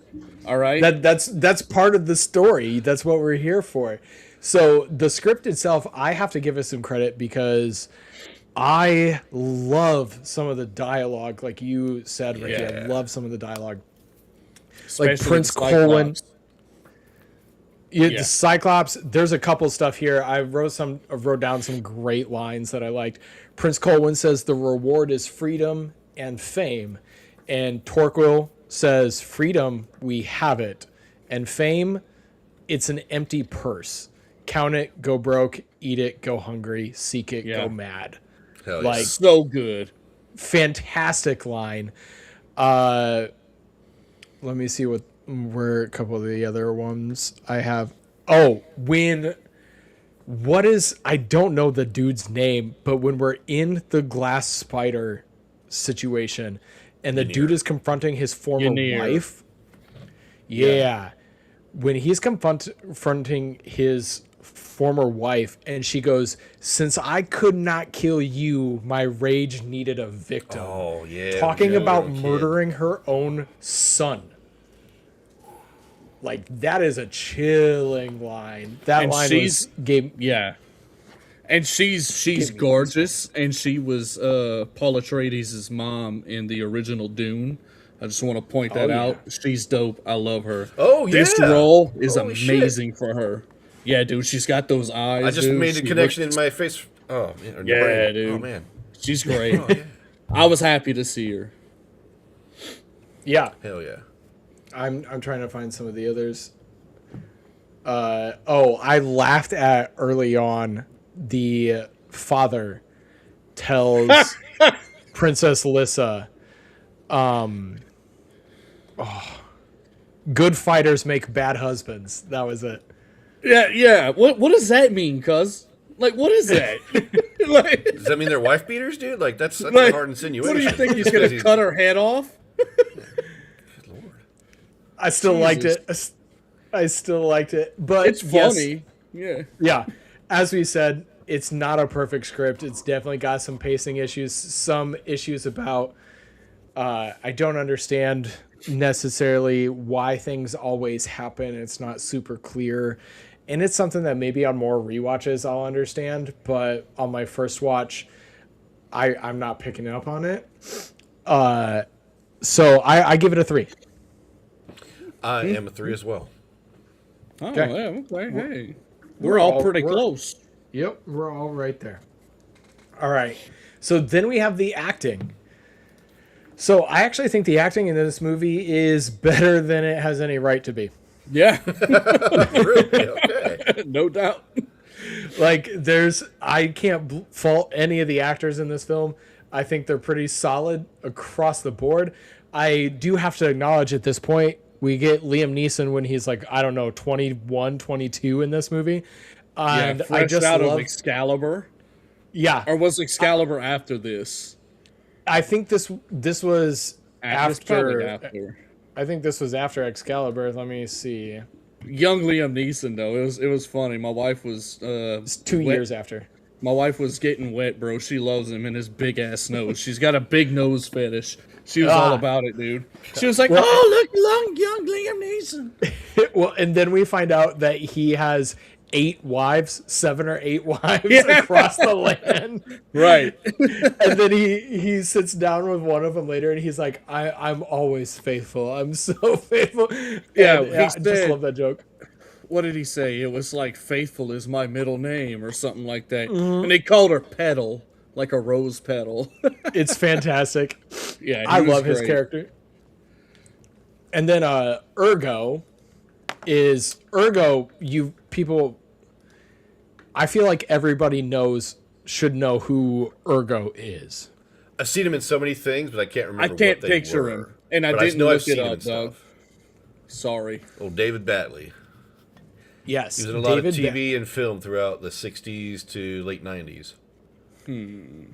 All right. That's part of the story. That's what we're here for. So the script itself, I have to give it some credit because I love some of the dialogue. Like you said, Ricky, I Yeah. love some of the dialogue. Especially Like Prince the Colwyn. Cyclops. Yeah, the Cyclops. There's a couple stuff here. I wrote down some great lines that I liked. Prince Colwyn says the reward is freedom and fame, and Torquil says freedom, we have it, and fame, it's an empty purse. Count it, go broke, eat it, go hungry, seek it, Yeah. go mad. Hell Like, So good. fantastic line. Let me see where a couple of the other ones I have. Oh, I don't know the dude's name, but when we're in the glass spider situation and the dude is confronting his former Ynir. wife. Yeah. When he's confronting his former wife and she goes, since I could not kill you, my rage needed a victim. Oh, yeah. Talking yeah, about kid. murdering her own son. Like, that is a chilling line. That And line she's- gave Yeah. And she's gorgeous, and she was Paul Atreides' mom in the original Dune. I just want to point that yeah. out. She's dope. I love her. Oh, This yeah. role is Holy amazing for her. Yeah, dude, she's got those eyes. I just dude. made a She connection looks- in my face. Oh, man. or Yeah, brain. dude. Oh, man. She's great. Oh, yeah. I was happy to see her. Yeah. Hell yeah. I'm trying to find some of the others. I laughed at early on the father tells Princess Lissa, good fighters make bad husbands. That was it. Yeah. What does that mean, cuz? Like, what is that? Like, Does that mean they're wife beaters, dude? Like, that's a like, hard insinuation. what do you think? He's Because gonna cut her head off? I still liked it. I still liked it. But It's yes, funny. Yeah. yeah, as we said, it's not a perfect script. It's definitely got some pacing issues, some issues about I don't understand necessarily why things always happen. It's not super clear. And it's something that maybe on more rewatches I'll understand, but on my first watch, I'm not picking up on it. So I give it a 3. I am a 3 as well. Oh, Okay. yeah, okay. Hey. We're all pretty close. Yep, we're all right there. All right. So then we have the acting. So I actually think the acting in this movie is better than it has any right to be. Yeah. Really? Okay. No doubt. Like, I can't fault any of the actors in this film. I think they're pretty solid across the board. I do have to acknowledge at this point, we get Liam Neeson when he's like, I don't know, 21, 22 in this movie. And Fresh I just out love, of Excalibur. yeah, Or was Excalibur after this? I think this was It's probably after. I think this was after Excalibur. Let me see. Young Liam Neeson though, it was funny. My wife was It's 2 years after. My wife was getting wet, bro. She loves him and his big ass nose. She's got a big nose fetish. She was all about it, dude. She was like, Well- "Oh, look, young Liam Neeson." Well, and then we find out that he has 8 wives, 7 or 8 wives Yeah. across the land. Right. And then he sits down with one of them later, and he's like, "I'm always faithful. I'm so faithful." Yeah, And, he I just said- love that joke. What did he say? It was like "faithful is my middle name" or something like that. Mm-hmm. And they called her Petal, like a rose petal. It's fantastic. Yeah, he I was love his great. character. And then Ergo. You people, I feel like everybody should know who Ergo is. I've seen him in so many things, but I can't remember. I can't what they picture were. him, and I But didn't know look I've seen it him up, in Doug. stuff. Sorry. Oh, David Batley. Yes, He was in a lot of TV and film throughout the 60s to late 90s.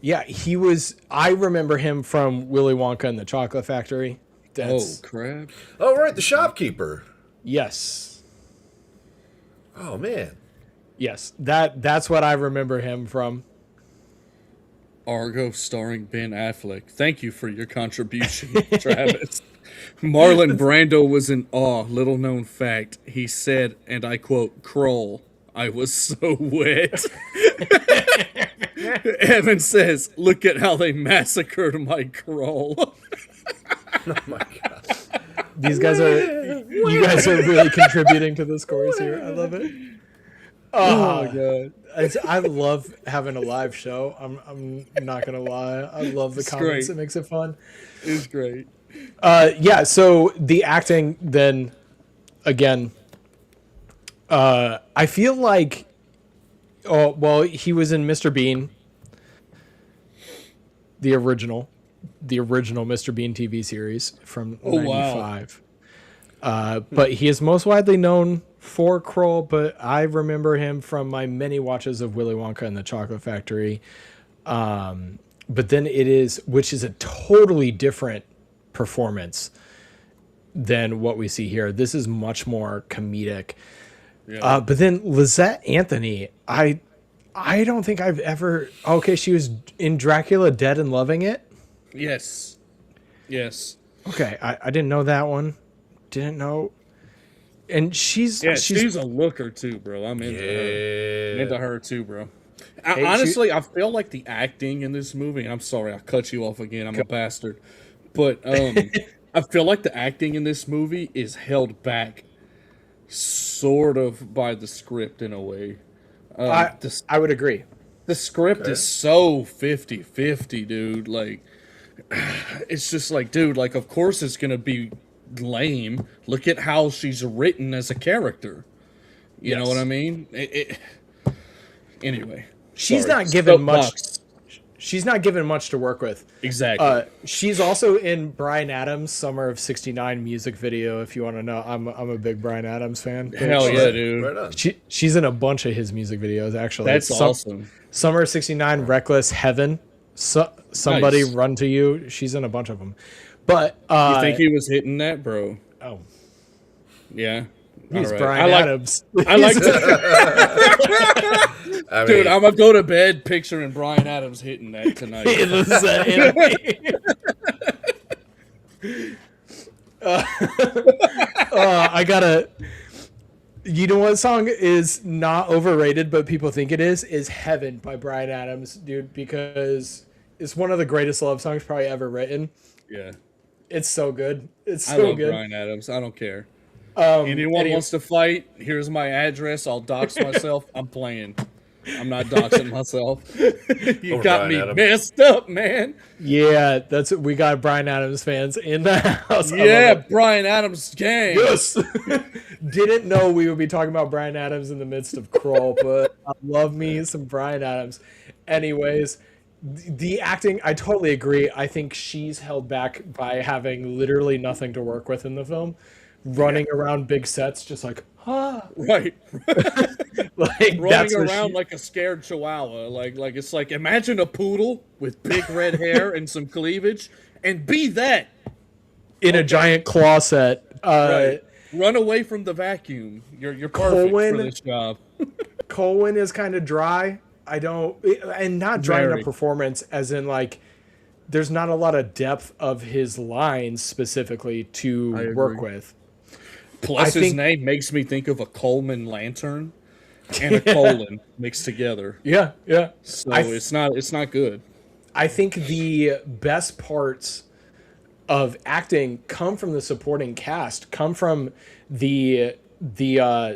Yeah, he was. I remember him from Willy Wonka and the Chocolate Factory. Oh, crap. Oh, right, the shopkeeper. Yes. Oh, man. Yes, that's what I remember him from. Argo starring Ben Affleck. Thank you for your contribution, Travis. Marlon Brando was in awe. Little known fact. He said, and I quote, Krull, I was so wet. Evan says, look at how they massacred my Krull. Oh, my God. You guys are really contributing to the scores here. I love it. Oh my God. I love having a live show. I'm not gonna lie. I love the comments. Great. It makes it fun. It's great. Yeah, so the acting then again, I feel like he was in Mr. Bean, the original Mr. Bean TV series from 95. Wow. But he is most widely known for Krull, but I remember him from my many watches of Willy Wonka and the Chocolate Factory. But then which is a totally different performance than what we see here. This is much more comedic. Yeah. But then Lizette Anthony, I don't think I've ever... Okay, she was in Dracula Dead and Loving It? Yes. Okay, I didn't know that one. Didn't know... And she's a looker too, bro. I'm into her. I'm into her too, bro. Honestly, I feel like the acting in this movie, and I'm sorry, I cut you off again. I'm a bastard. But I feel like the acting in this movie is held back sort of by the script in a way. I would agree. The script is so 50-50, dude. Like, it's just like, dude, like, of course it's going to be lame. Look at how she's written as a character. You know what I mean? Anyway, she's not given much. She's not given much to work with. Exactly. She's also in Bryan Adams' Summer of '69 music video. If you want to know, I'm a big Bryan Adams fan. Hell yeah, dude! She's in a bunch of his music videos. Actually, that's awesome. Summer of '69, Reckless, Heaven, Somebody Run to You. She's in a bunch of them. But you think he was hitting that, bro? Oh, yeah. He's Bryan Adams. I like to... Dude, I'm gonna go to bed picturing Bryan Adams hitting that tonight. I gotta. You know what song is not overrated, but people think it is "Heaven" by Bryan Adams, dude, because it's one of the greatest love songs probably ever written. Yeah. It's so good. It's I so love good. Bryan Adams. I don't care. Anyone wants to fight? Here's my address. I'll dox myself. I'm playing. I'm not doxing myself. You got me messed up, man. Yeah, we got Bryan Adams fans in the house. Yeah, Bryan Adams gang. Yes. Didn't know we would be talking about Bryan Adams in the midst of Krull, but I love me some Bryan Adams. Anyways, the acting, I totally agree. I think she's held back by having literally nothing to work with in the film. Running around big sets just like, Right. like running around like a scared chihuahua. Like it's like, imagine a poodle with big red hair and some cleavage, and be that. In a giant claw set. Right. Run away from the vacuum. You're perfect for this job. Colwyn is kind of dry. And not dry in a performance, as in like, there's not a lot of depth of his lines specifically to work with. Plus, his name makes me think of a Coleman lantern and a colon mixed together. Yeah. So it's not good. I think the best parts of acting come from the supporting cast, come from the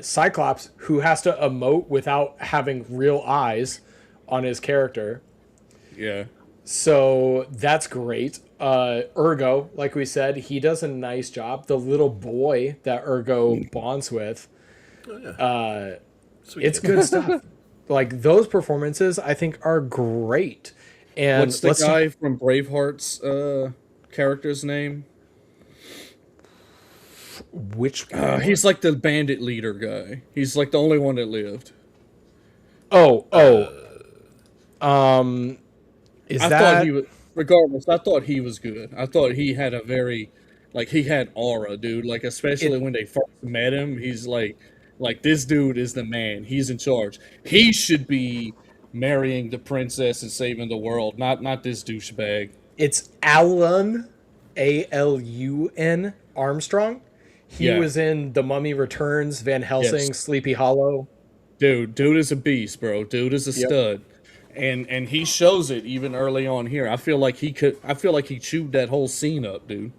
Cyclops, who has to emote without having real eyes on his character. Yeah. So that's great. Ergo, like we said, he does a nice job. The little boy that Ergo bonds with, it's good stuff. Like, those performances, I think, are great. And what's the guy from Braveheart's character's name? Which He's like the bandit leader guy. He's like the only one that lived. Is I that thought he was, regardless, I thought he was good. I thought he had a very, like, he had aura, dude. Like, especially when they first met him, he's like, this dude is the man. He's in charge. He should be marrying the princess and saving the world, not this douchebag. it's Alan, Alun Armstrong? He Yeah. was in The Mummy Returns, Van Helsing, Yes. Sleepy Hollow. Dude is a beast, bro. Dude is a Yep. stud. And he shows it even early on here. I feel like he chewed that whole scene up, dude.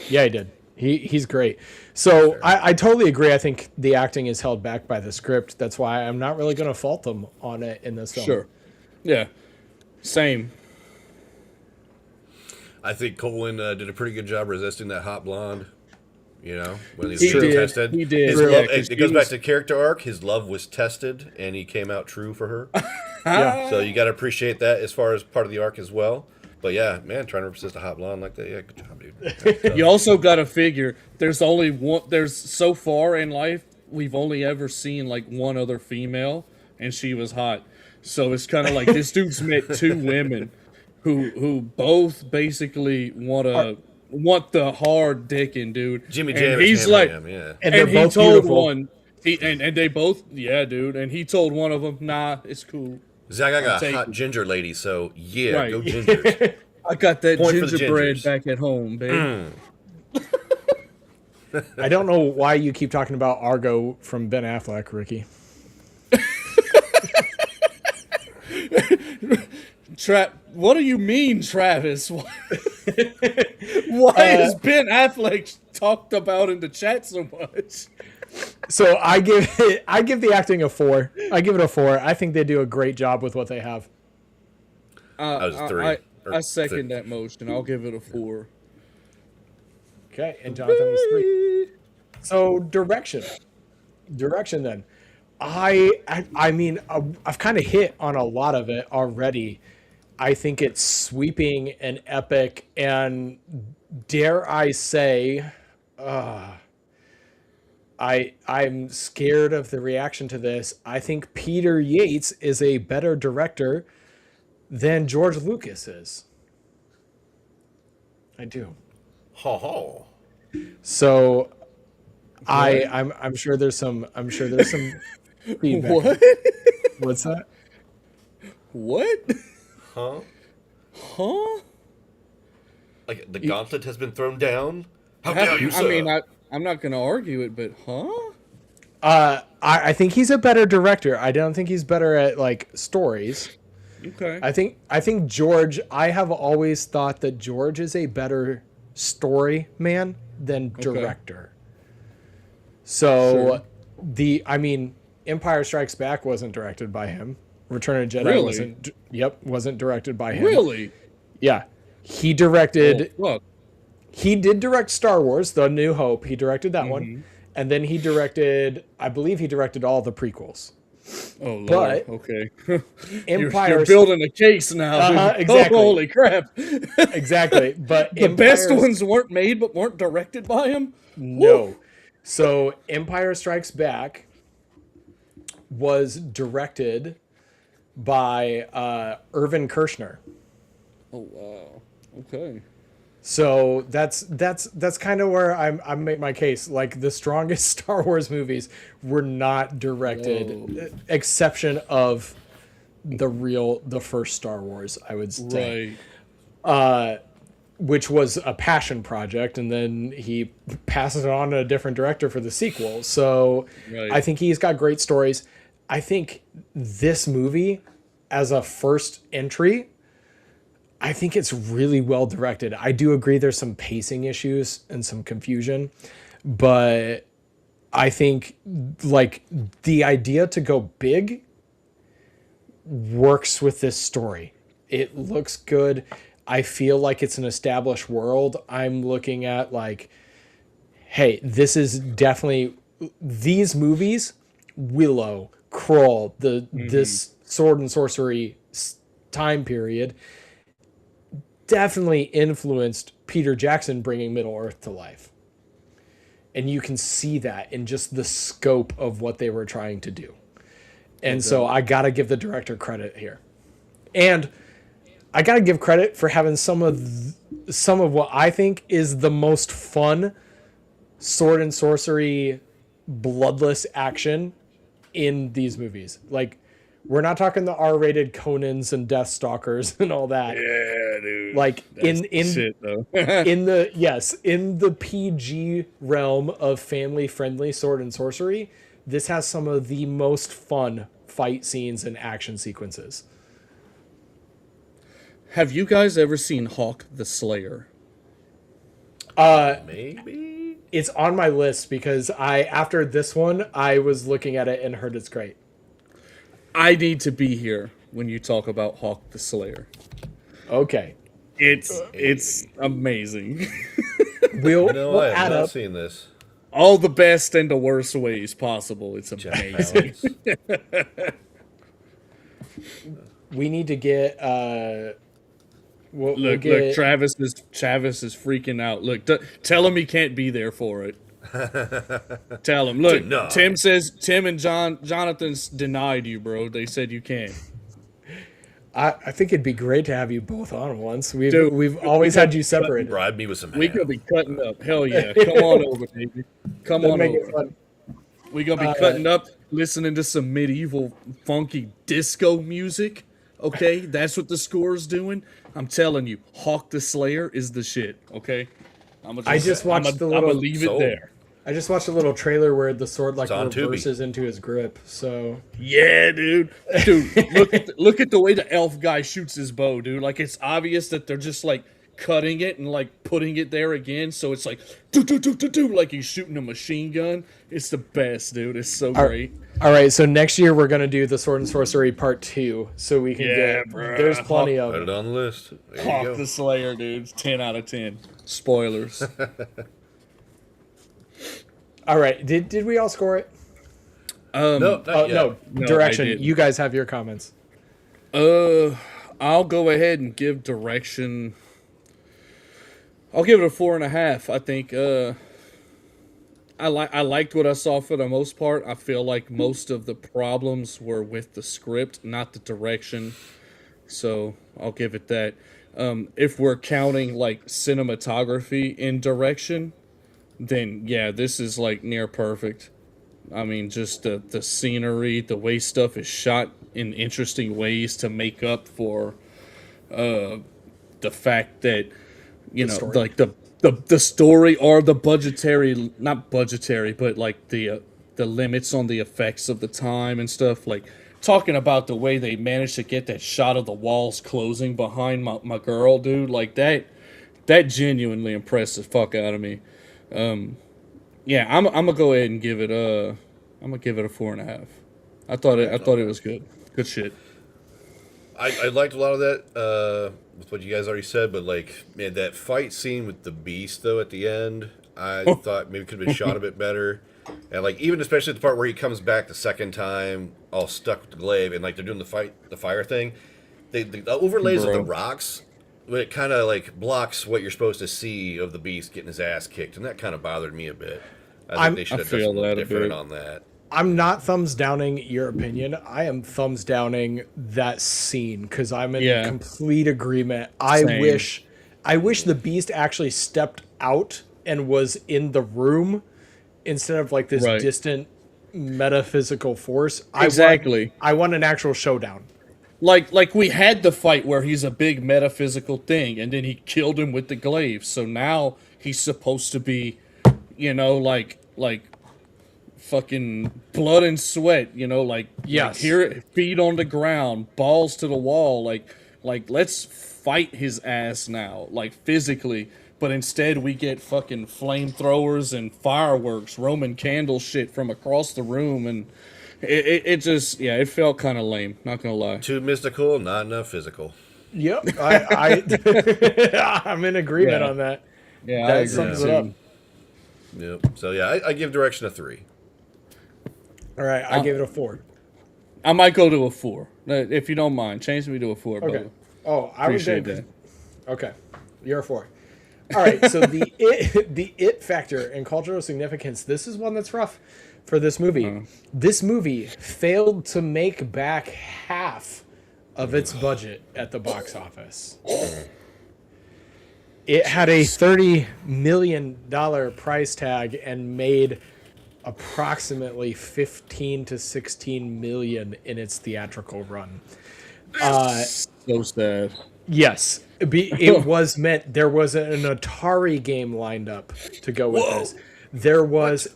Yeah, he did. He's great. So I totally agree. I think the acting is held back by the script. That's why I'm not really going to fault them on it in this film. Sure. Yeah. Same. I think Colin did a pretty good job resisting that hot blonde. You know, when he's He being did. tested. He did. His Yeah, love, 'cause it goes he back was- to character arc. His love was tested, and he came out true for her. Yeah. So you got to appreciate that as far as part of the arc as well. But yeah, man, trying to resist a hot blonde like that, yeah, good job, dude. You also got to figure there's only one. There's so far in life we've only ever seen like one other female, and she was hot. So it's kind of like this dude's met two women who both basically want the hard dicking dude. Jimmy And Jam, he's like, yeah. And and they're he both told beautiful. one, and they both, yeah, dude. And he told one of them, nah, it's cool. Zach, I got a take hot it. ginger lady, so yeah, Right. go gingers. I got that Point for the gingerbread gingers. back at home, babe. I don't know why you keep talking about Argo from Ben Affleck, Ricky. What do you mean, Travis? Why is Ben Affleck talked about in the chat so much? So I give the acting a 4. I give it a 4. I think they do a great job with what they have. That was a 3. I second that motion. I'll give it a 4. Okay, and Jonathan was 3. So direction then. I mean, I've kind of hit on a lot of it already. I think it's sweeping and epic, and dare I say, I'm scared of the reaction to this. I think Peter Yates is a better director than George Lucas is. I do. Ho ho. So I'm sure there's some feedback. What? What's that? What? Huh? Huh? Like the gauntlet has been thrown down? How dare you, sir? I mean, I'm not gonna argue it, but huh? I think he's a better director. I don't think he's better at like stories. Okay. I think George. I have always thought that George is a better story man than director. So Sure. Empire Strikes Back wasn't directed by him. Return of the Jedi Really? wasn't directed by him. Really? Yeah. He directed Oh, fuck. he did direct Star Wars, The New Hope. He directed that Mm-hmm. one. And then he directed, I believe he directed all the prequels. Oh, Lord. But- Okay. Empire You're building a case now. Uh-huh, dude. exactly. Oh, holy crap. Exactly. But The best Empire's- ones weren't made but weren't directed by him? No. So Empire Strikes Back was directed by Irvin Kershner. Oh, wow. Okay. So that's kind of where I make my case. Like the strongest Star Wars movies were not directed, exception of the first Star Wars, I would say, Right. which was a passion project, and then he passes it on to a different director for the sequel. So Right. I think he's got great stories. I think this movie, as a first entry, I think it's really well directed. I do agree there's some pacing issues and some confusion, but I think like the idea to go big works with this story. It looks good. I feel like it's an established world. I'm looking at like, hey, this is definitely these movies, Willow, Krull, this Sword and Sorcery time period definitely influenced Peter Jackson bringing Middle Earth to life. and you can see that in just the scope of what they were trying to do. And so I gotta give the director credit here, and I gotta give credit for having some of what I think is the most fun sword and sorcery bloodless action in these movies. Like, we're not talking the R-rated Conans and Deathstalkers and all that. Yeah, dude. Like That's shit, though. in the PG realm of family friendly sword and sorcery, this has some of the most fun fight scenes and action sequences. Have you guys ever seen Hawk the Slayer? Maybe. It's on my list because after this one, I was looking at it and heard it's great. I need to be here when you talk about Hawk the Slayer. Okay. It's amazing. We'll I add have not up. seen this. All the best and the worst ways possible. It's Jack amazing. Palance. We need to get Look, Travis is freaking out. Look, tell him he can't be there for it. Tell him. Look, Denied. Tim says Tim and Jonathan's denied you, bro. They said you can't. I think it'd be great to have you both on once. Dude, We've always had you separated. Bribe me with some We ham. could be cutting up. Hell yeah. Come on over, baby. Come on Make it over. fun. We gonna be cutting up, listening to some medieval funky disco music. Okay, that's what the score's doing. I'm telling you, Hawk the Slayer is the shit. Okay, I just watched I'm gonna leave it Sold. there. I just watched a little trailer where the sword like on Tubi. reverses into his grip. So Yeah, dude. Look at the way the elf guy shoots his bow, dude. Like, it's obvious that they're just like cutting it and like putting it there again. So it's like do do do do do, like he's shooting a machine gun. It's the best, dude. It's so great. all right, so next year we're gonna do the Sword and Sorcery Part 2, so we can Yeah, get. bruh. There's plenty of Put it. it on the list. There you Hawk go. the Slayer, dude. 10 out of 10. Spoilers. All right, did we all score it? No, not yet. No, No, direction. I didn't. You guys have your comments. I'll go ahead and give direction. I'll give it a 4.5. I think I liked what I saw for the most part. I feel like most of the problems were with the script, not the direction. So I'll give it that. If we're counting like cinematography in direction, then yeah, this is like near perfect. I mean, just the scenery, the way stuff is shot in interesting ways to make up for the fact that, you know, story. like the story or the budgetary, not budgetary, but like the limits on the effects of the time and stuff. Like, talking about the way they managed to get that shot of the walls closing behind my girl, dude, like that genuinely impressed the fuck out of me. Yeah, I'm gonna go ahead and give it a 4.5. I thought it was good. Good shit. I liked a lot of that with what you guys already said, but like, man, that fight scene with the beast though at the end, I thought maybe could have been shot a bit better. And like, even especially the part where he comes back the second time, all stuck with the glaive, and like they're doing the fire thing, the overlays of the rocks, it kind of like blocks what you're supposed to see of the beast getting his ass kicked, and that kind of bothered me a bit. I think they should have done feel something that a different bit. on that. I'm not thumbs downing your opinion. I am thumbs downing that scene because I'm in complete agreement. Same. I wish the beast actually stepped out and was in the room instead of like this distant metaphysical force. Exactly. I want an actual showdown. Like we had the fight where he's a big metaphysical thing, and then he killed him with the glaive. So now he's supposed to be, you know, like fucking blood and sweat, you know, like here, feet on the ground, balls to the wall, like let's fight his ass now, like physically. But instead we get fucking flamethrowers and fireworks, Roman candle shit from across the room, and it just it felt kind of lame. Not gonna lie. Too mystical, not enough physical. Yep, I'm in agreement on that. Yeah, That I sums agree it up. too. Yep. So yeah, I give direction a 3. All right, I gave it a 4. I might go to a 4 if you don't mind. Change me to a 4, Okay. brother. Oh, I Appreciate would that. Okay, you're a 4. All right, so the it factor and cultural significance. This is one that's rough for this movie. This movie failed to make back half of its budget at the box office. It had a $30 million price tag and made approximately 15 to 16 million in its theatrical run. So sad. Yes, it was meant. There was an Atari game lined up to go with this.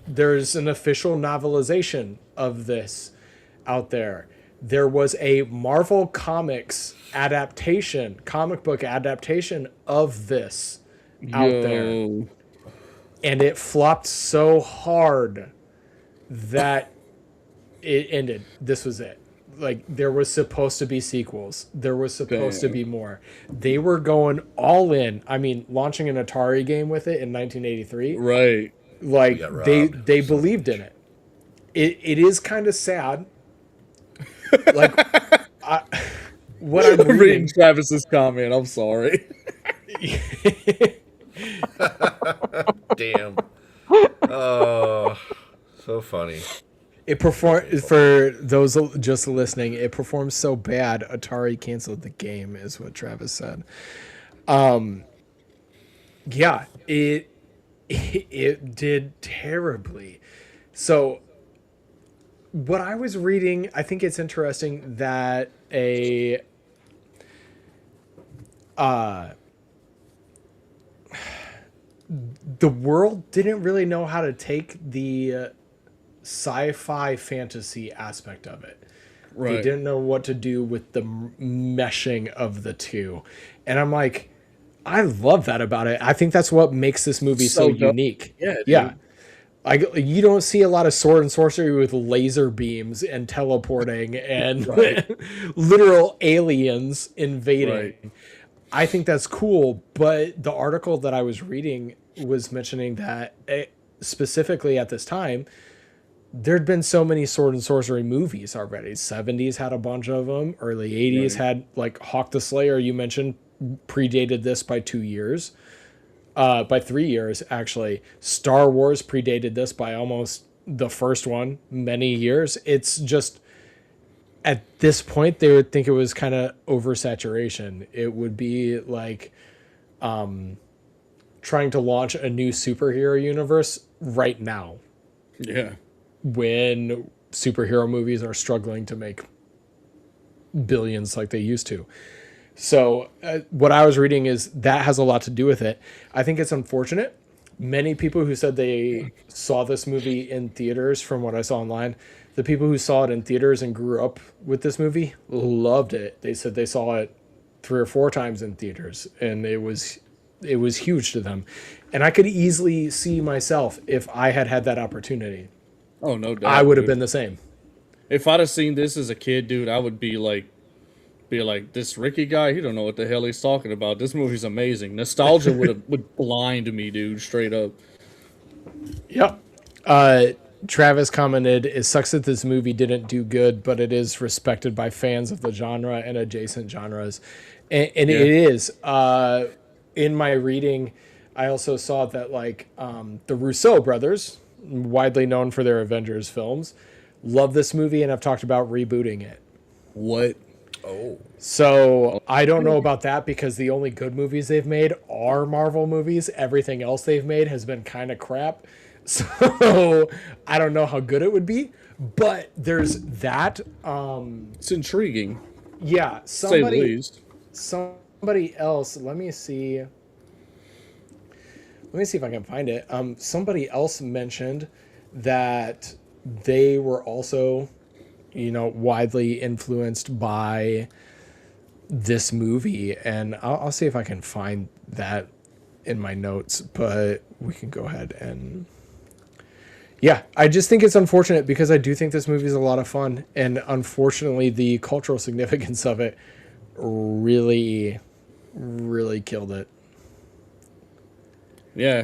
There's an official novelization of this out there. There was a Marvel Comics adaptation, comic book adaptation of this out there, and it flopped so hard that it ended. This was it. Like, there was supposed to be sequels. There was supposed to be more. They were going all in. I mean, launching an Atari game with it in 1983. Right. Like, they believed in it. It is kind of sad. Like, what I'm reading Travis's comment. I'm sorry. Damn. Oh, so funny. It performed, for those just listening, it performed so bad, Atari canceled the game, is what Travis said. Yeah, it did terribly. So what I was reading, I think it's interesting that the world didn't really know how to take the sci-fi fantasy aspect of it. Right. They didn't know what to do with the meshing of the two. And I'm like, I love that about it. I think that's what makes this movie so unique. Yeah. Dude. Yeah. You don't see a lot of sword and sorcery with laser beams and teleporting and literal aliens invading. Right. I think that's cool, but the article that I was reading was mentioning that specifically at this time, there'd been so many sword and sorcery movies already. 70s had a bunch of them. Early 80s had, like, Hawk the Slayer, you mentioned, predated this by 2 years. By 3 years, actually. Star Wars predated this by almost the first one, many years. It's just, at this point, they would think it was kind of oversaturation. It would be like trying to launch a new superhero universe right now. Yeah. When superhero movies are struggling to make billions like they used to. So what I was reading is that has a lot to do with it. I think it's unfortunate. Many people who said they saw this movie in theaters, from what I saw online, the people who saw it in theaters and grew up with this movie loved it. They said they saw it 3 or 4 times in theaters, and it was huge to them. And I could easily see myself, if I had had that opportunity, oh, no doubt, I would have been the same. If I'd have seen this as a kid, dude, I would be like, this Ricky guy, he don't know what the hell he's talking about. This movie's amazing. Nostalgia would blind me, dude, straight up. Yep. Travis commented, "It sucks that this movie didn't do good, but it is respected by fans of the genre and adjacent genres." And it is. In my reading, I also saw that, like, the Russo brothers, widely known for their Avengers films, love this movie and have talked about rebooting it. What? Oh. So I don't know about that, because the only good movies they've made are Marvel movies. Everything else they've made has been kind of crap. So I don't know how good it would be, but there's that. It's intriguing. Yeah. Say the least. Somebody else, let me see if I can find it. Somebody else mentioned that they were also, widely influenced by this movie, and I'll see if I can find that in my notes, but we can go ahead and... Yeah, I just think it's unfortunate, because I do think this movie is a lot of fun, and unfortunately the cultural significance of it really, really killed it. Yeah.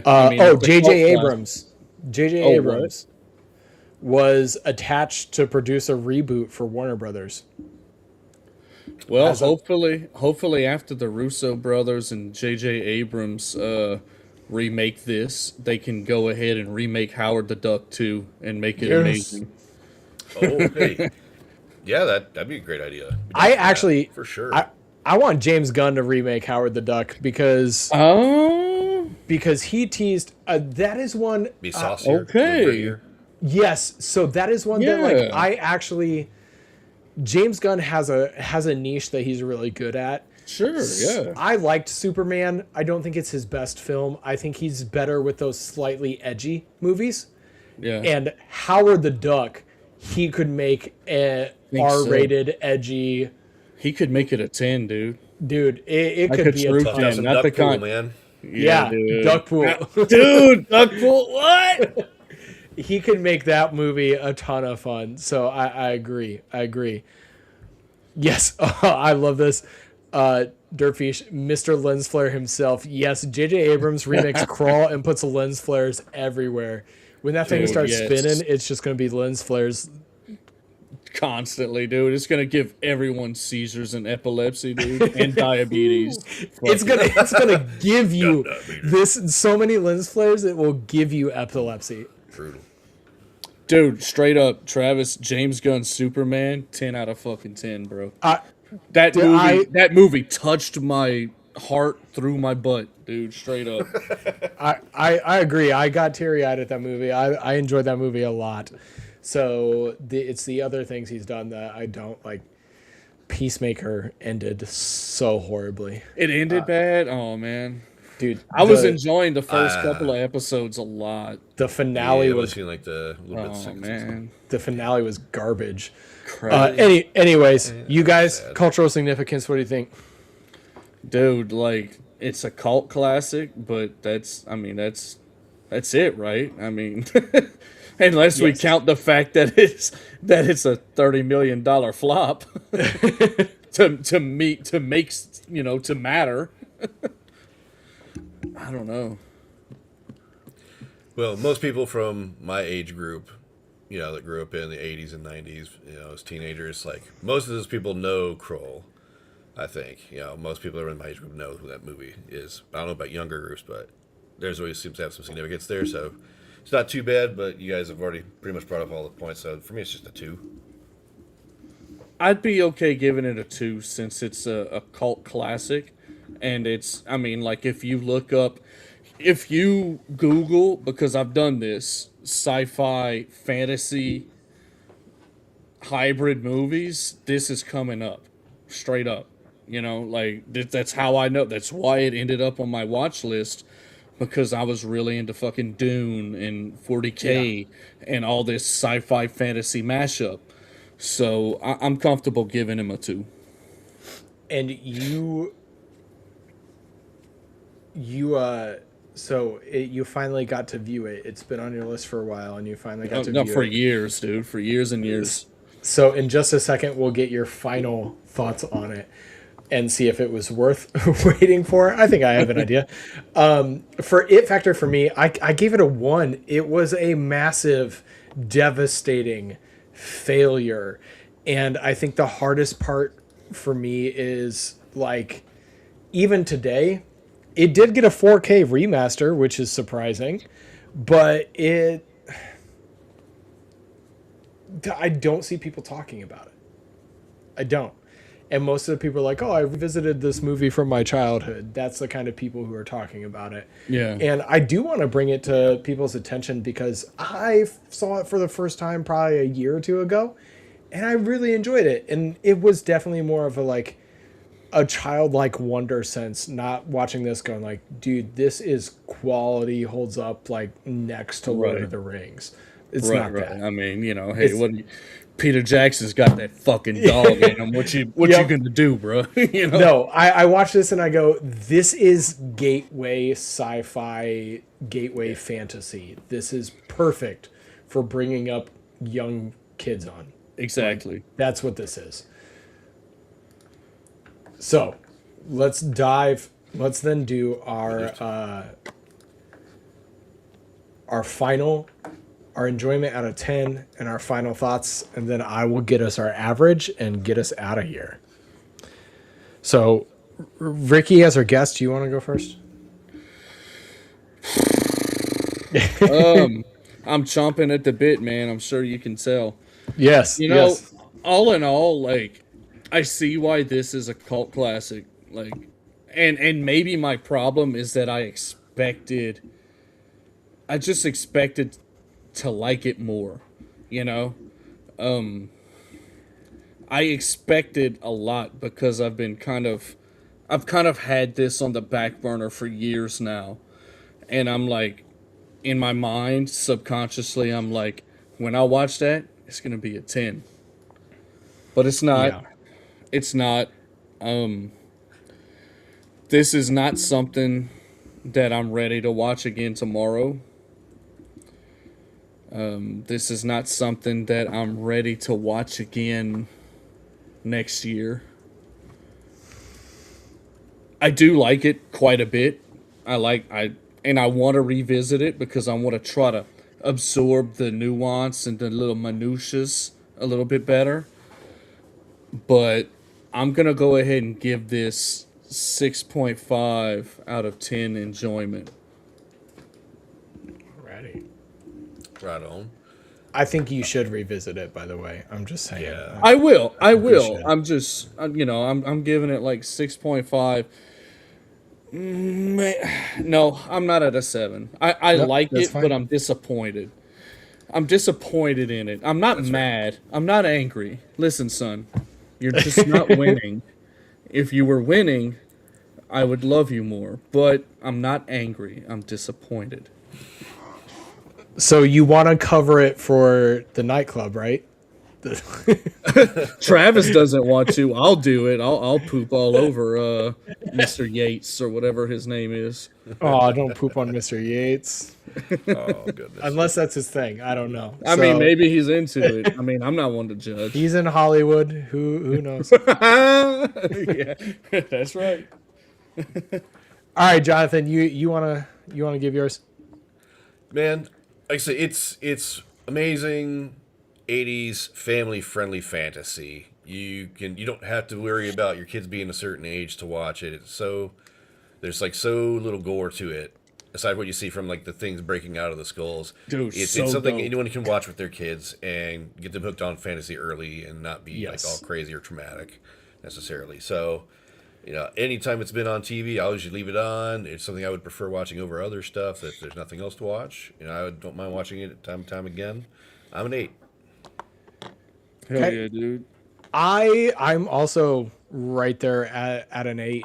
J.J. Abrams. J.J. Abrams was attached to produce a reboot for Warner Brothers. Well, hopefully after the Russo brothers and J.J. Abrams remake this, they can go ahead and remake Howard the Duck 2 and make it amazing. Oh, hey. Yeah, that'd be a great idea. I actually, for sure. I want James Gunn to remake Howard the Duck because he teased that is one. Be saucier. Okay. Yes, so that is one that like I actually. James Gunn has a niche that he's really good at. Sure, yeah. I liked Superman. I don't think it's his best film. I think he's better with those slightly edgy movies. Yeah. And Howard the Duck, he could make a R-rated, edgy. He could make it a 10, dude. Dude, it could be a 10. Not the kind, man. Yeah, dude. Duck Pool. Dude, Duck Pool, what? He could make that movie a ton of fun. So I agree. Yes, I love this. Dirtfish, Mr. Lens Flare himself. Yes, J.J. Abrams remakes Krull and puts lens flares everywhere. When that thing starts spinning, it's just going to be lens flares constantly, dude. It's going to give everyone seizures and epilepsy, dude, and diabetes. It's gonna give you so many lens flares it will give you epilepsy. Brutal. Dude, straight up, Travis, James Gunn Superman, 10 out of fucking 10, bro. That movie touched my heart through my butt, dude, straight up. I agree. I got teary-eyed at that movie. I enjoyed that movie a lot. So it's the other things he's done that I don't like. Peacemaker ended so horribly. It ended bad? Oh, man. Dude, I was enjoying the first couple of episodes a lot. The finale was like the man. The finale was garbage. Anyways, you guys, cultural significance. What do you think, dude? Like, it's a cult classic, but that's it, right? I mean, unless we count the fact that it's a $30 million flop to matter. I don't know. Well, most people from my age group, that grew up in the 80s and 90s, as teenagers, like, most of those people know Krull, I think. Most people that are in my age group know who that movie is. I don't know about younger groups, but there's always seems to have some significance there, so it's not too bad, but you guys have already pretty much brought up all the points, so for me it's just a 2. I'd be okay giving it a 2 since it's a cult classic. And it's, like, if you Google, because I've done this, sci-fi, fantasy, hybrid movies, this is coming up, straight up. That's how I know. That's why it ended up on my watch list, because I was really into fucking Dune and 40K and all this sci-fi fantasy mashup. So I'm comfortable giving him a 2. And you finally got to view it. It's been on your list for a while, and you finally got to view it. For years, dude. For years and years. So in just a second, we'll get your final thoughts on it and see if it was worth waiting for. I think I have an idea. For it factor for me, I gave it a 1. It was a massive, devastating failure. And I think the hardest part for me is, like, even today, it did get a 4K remaster, which is surprising, but I don't see people talking about it. I don't. And most of the people are like, oh, I revisited this movie from my childhood. That's the kind of people who are talking about it. Yeah. And I do want to bring it to people's attention because I saw it for the first time probably a year or two ago, and I really enjoyed it. And it was definitely more of a childlike wonder sense, not watching this going like, dude, this is quality, holds up like next to Lord of the Rings. It's not that. I mean, hey, Peter Jackson's got that fucking dog in him. What you gonna do, bro? No, I watch this and I go, this is gateway sci-fi, gateway fantasy. This is perfect for bringing up young kids on. Exactly. Like, that's what this is. So, let's then do our enjoyment out of 10 and our final thoughts, and then I will get us our average and get us out of here. So, Ricky, as our guest, do you want to go first? I'm chomping at the bit, man. I'm sure you can tell. Yes. You know, Yes. all in all, like, I see why this is a cult classic. Like, and maybe my problem is that I just expected to like it more. You know, I expected a lot because I've kind of had this on the back burner for years now, and I'm like, in my mind, subconsciously, I'm like, when I watch that, it's gonna be a 10. But it's not. Yeah. It's not. Um, this is not something that I'm ready to watch again tomorrow. This is not something that I'm ready to watch again next year. I do like it quite a bit. I want to revisit it because I want to try to absorb the nuance and the little minutiae a little bit better. But I'm gonna go ahead and give this 6.5 out of 10 enjoyment. Ready. Right on. I think you should revisit it. By the way, I'm just saying. Yeah. I will. should. I'm just, I'm giving it like 6.5. No, I'm not at a 7. I Nope, like that's it, fine. but I'm disappointed. I'm disappointed in it. I'm not mad. I'm not angry. Listen, son, you're just not winning. If you were winning, I would love you more. But I'm not angry. I'm disappointed. So you want to cover it for the nightclub, right? Travis doesn't want to. I'll do it. I'll poop all over Mr. Yates or whatever his name is. Oh, don't poop on Mr. Yates. Oh goodness. Unless that's his thing. I don't know. I mean, maybe he's into it. I mean, I'm not one to judge. he's in Hollywood. Who knows? Yeah, that's right. All right, Jonathan, you wanna give yours? Man, like I say, it's amazing 80s family friendly fantasy. You don't have to worry about your kids being a certain age to watch it. There's like so little gore to it, aside from what you see from like the things breaking out of the skulls. Dude, it's so something dope. anyone can watch with their kids and get them hooked on fantasy early and not be Yes. like all crazy or traumatic necessarily. So, anytime it's been on TV, I usually leave it on. It's something I would prefer watching over other stuff if there's nothing else to watch. Don't mind watching it time and time again. I'm an 8. Hell Okay. yeah, dude. I'm also right there at an 8.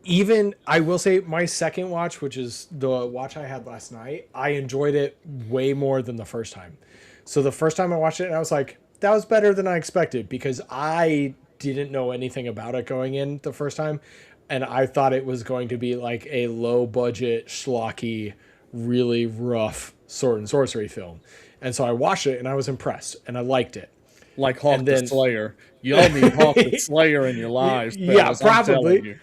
Even I will say my second watch, which is the watch I had last night, I enjoyed it way more than the first time. So the first time I watched it, I was like, that was better than I expected because I didn't know anything about it going in the first time. And I thought it was going to be like a low budget, schlocky, really rough sword and sorcery film. And so I watched it and I was impressed and I liked it. Like Hawk And the then- Slayer. Y'all need Hawk the Slayer in your lives. Yeah, fellas, I'm telling probably. you.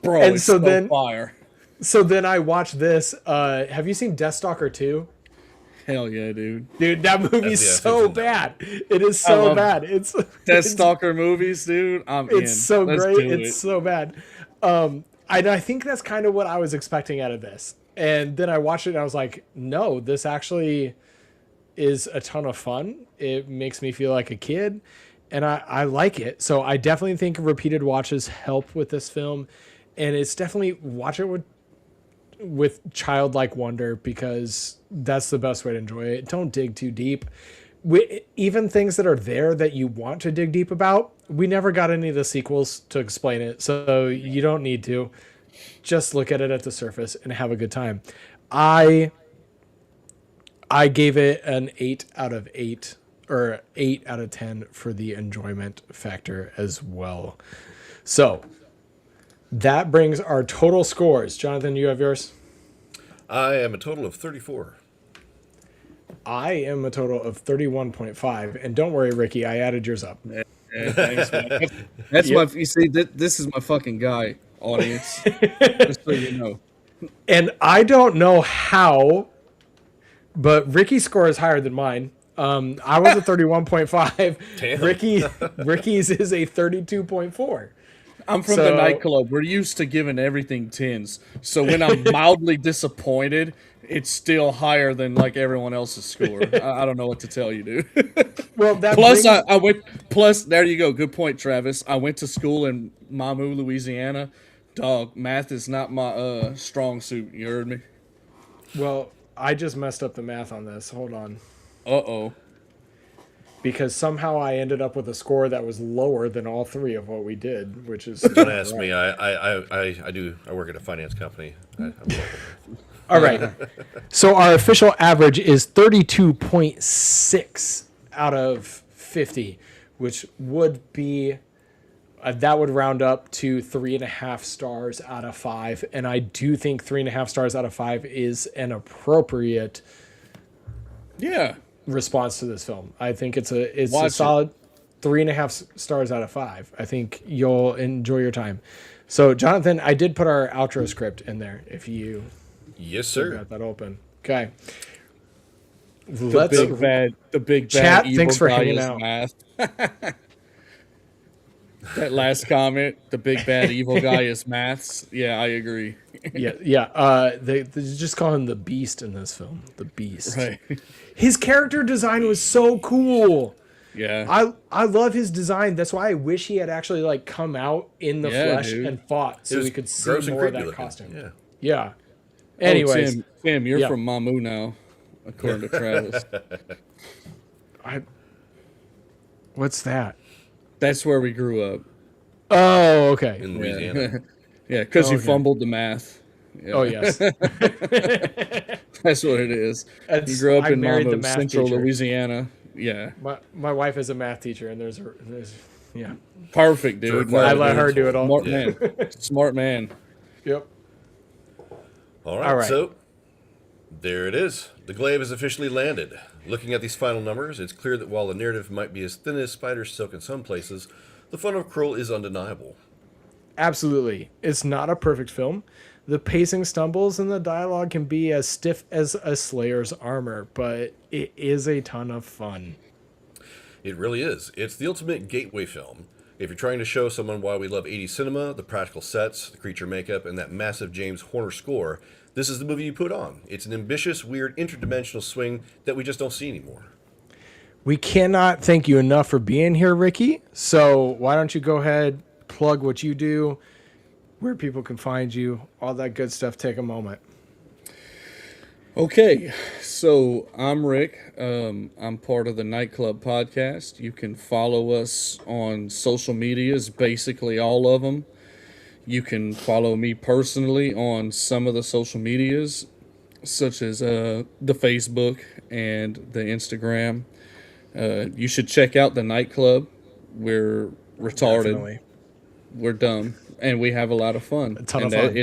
Bro, And it's so so then- fire. So then I watched this. Have you seen Deathstalker 2? Hell yeah, dude. Dude, that movie's Yeah, so I've seen that bad. It is so love bad. It's Deathstalker movies, dude. I'm in. it's so Let's great. do It's it. so bad. I think that's kind of what I was expecting out of this. And then I watched it and I was like, no, this actually is a ton of fun. It makes me feel like a kid and I like it. So I definitely think repeated watches help with this film. And it's definitely watch it with childlike wonder because that's the best way to enjoy it. Don't dig too deep. Even things that are there that you want to dig deep about, we never got any of the sequels to explain it, so you don't need to. Just look at it at the surface and have a good time. I gave it an 8 out of 8 or 8 out of 10 for the enjoyment factor as well. So that brings our total scores. Jonathan, you have yours? I am a total of 34. I am a total of 31.5. And don't worry, Ricky, I added yours up. Yeah, thanks, man. That's Yep. my. You see, this is my fucking guy, audience. Just so you know. And I don't know how, but Ricky's score is higher than mine. I was a 31.5. Damn. Ricky's is a 32.4. I'm from the nightclub. We're used to giving everything 10s. So when I'm mildly disappointed, it's still higher than like everyone else's score. I don't know what to tell you, dude. Well, that Plus, brings... I went. Plus, there you go. Good point, Travis. I went to school in Mamou, Louisiana. Dog, math is not my strong suit. You heard me? Well, I just messed up the math on this. Hold on. Uh-oh. Because somehow I ended up with a score that was lower than all three of what we did, which is... Don't ask me. I work at a finance company. All right. So our official average is 32.6 out of 50, which would be... that would round up to 3.5 stars out of 5. And I do think 3.5 stars out of 5 is an appropriate response to this film. I think it's a solid 3.5 stars out of 5. I think you'll enjoy your time. So, Jonathan, I did put our outro script in there if you Yes, sir. got that open. Okay. The big bad chat, evil thanks for guy hanging is out. math. That last comment, the big bad evil guy is maths. Yeah, I agree. Yeah. They just call him the Beast in this film. The Beast. Right. His character design was so cool. Yeah. I love his design. That's why I wish he had actually like come out in the flesh dude. and fought so we could see gross and more of creepy that looking. costume. Yeah. Anyways, Tim, you're yeah. from Mamou now, according to Travis. What's that? That's where we grew up. Oh, okay. In Louisiana. Yeah, because you Okay. fumbled the math. Yeah. Oh, yes. That's what it is. You grew up in Mamou, Central Louisiana. Yeah. My wife is a math teacher, and there's yeah. Perfect, dude. Sure, I let her do it all. Smart man. Smart man. Yep. All right, so there it is. The Glaive is officially landed. Looking at these final numbers, it's clear that while the narrative might be as thin as spider silk in some places, the fun of Krull is undeniable. Absolutely. It's not a perfect film. The pacing stumbles and the dialogue can be as stiff as a Slayer's armor, but it is a ton of fun. It really is. It's the ultimate gateway film. If you're trying to show someone why we love 80s cinema, the practical sets, the creature makeup, and that massive James Horner score, this is the movie you put on. It's an ambitious, weird, interdimensional swing that we just don't see anymore. We cannot thank you enough for being here, Ricky. So why don't you go ahead, plug what you do, where people can find you, all that good stuff. Take a moment. Okay, so I'm Rick. I'm part of the Nightclub podcast. You can follow us on social medias, basically all of them. You can follow me personally on some of the social medias, such as the Facebook and the Instagram. You should check out the Nightclub. We're retarded. Definitely. We're dumb, and we have a lot of fun. A ton of fun.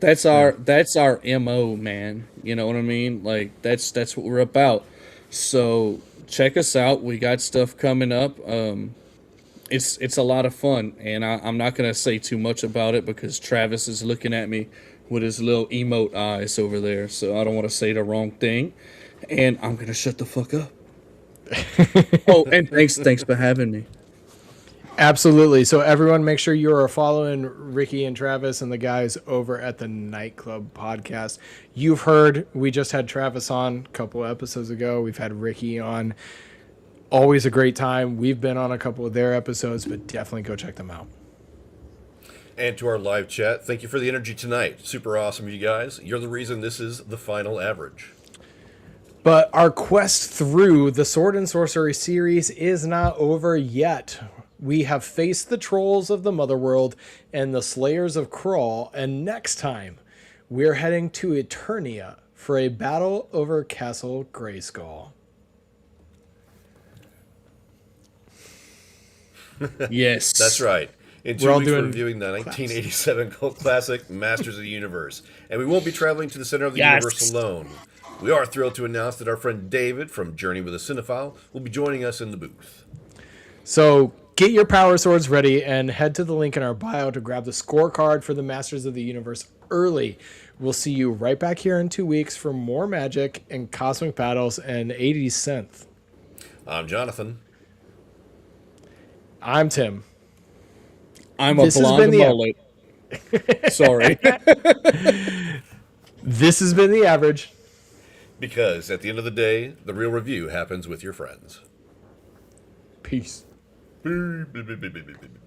That's our MO, man. You know what I mean? Like that's what we're about. So check us out. We got stuff coming up. It's a lot of fun, and I'm not gonna say too much about it because Travis is looking at me with his little emote eyes over there. So I don't want to say the wrong thing, and I'm gonna shut the fuck up. Oh, and thanks for having me. Absolutely. So everyone make sure you are following Ricky and Travis and the guys over at the Nightclub podcast. You've heard, we just had Travis on a couple episodes ago. We've had Ricky on. Always a great time. We've been on a couple of their episodes, but definitely go check them out. And to our live chat, thank you for the energy tonight. Super awesome, you guys. You're the reason this is the final average. But our quest through the Sword and Sorcery series is not over yet. We have faced the trolls of the Motherworld and the slayers of Krull, and next time we're heading to Eternia for a battle over Castle Grayskull. Yes. That's right. In 2 weeks, we're reviewing the 1987 cult classic, Masters of the Universe. And we won't be traveling to the center of the universe alone. We are thrilled to announce that our friend David from Journey with a Cinephile will be joining us in the booth. So get your power swords ready and head to the link in our bio to grab the scorecard for the Masters of the Universe early. We'll see you right back here in 2 weeks for more magic and cosmic battles and 80s synth. I'm Jonathan. I'm Tim. I'm a This has blonde been the- mullet. Sorry. This has been The Average. Because at the end of the day, the real review happens with your friends. Peace. Beep, beep, beep, beep, beep, beep.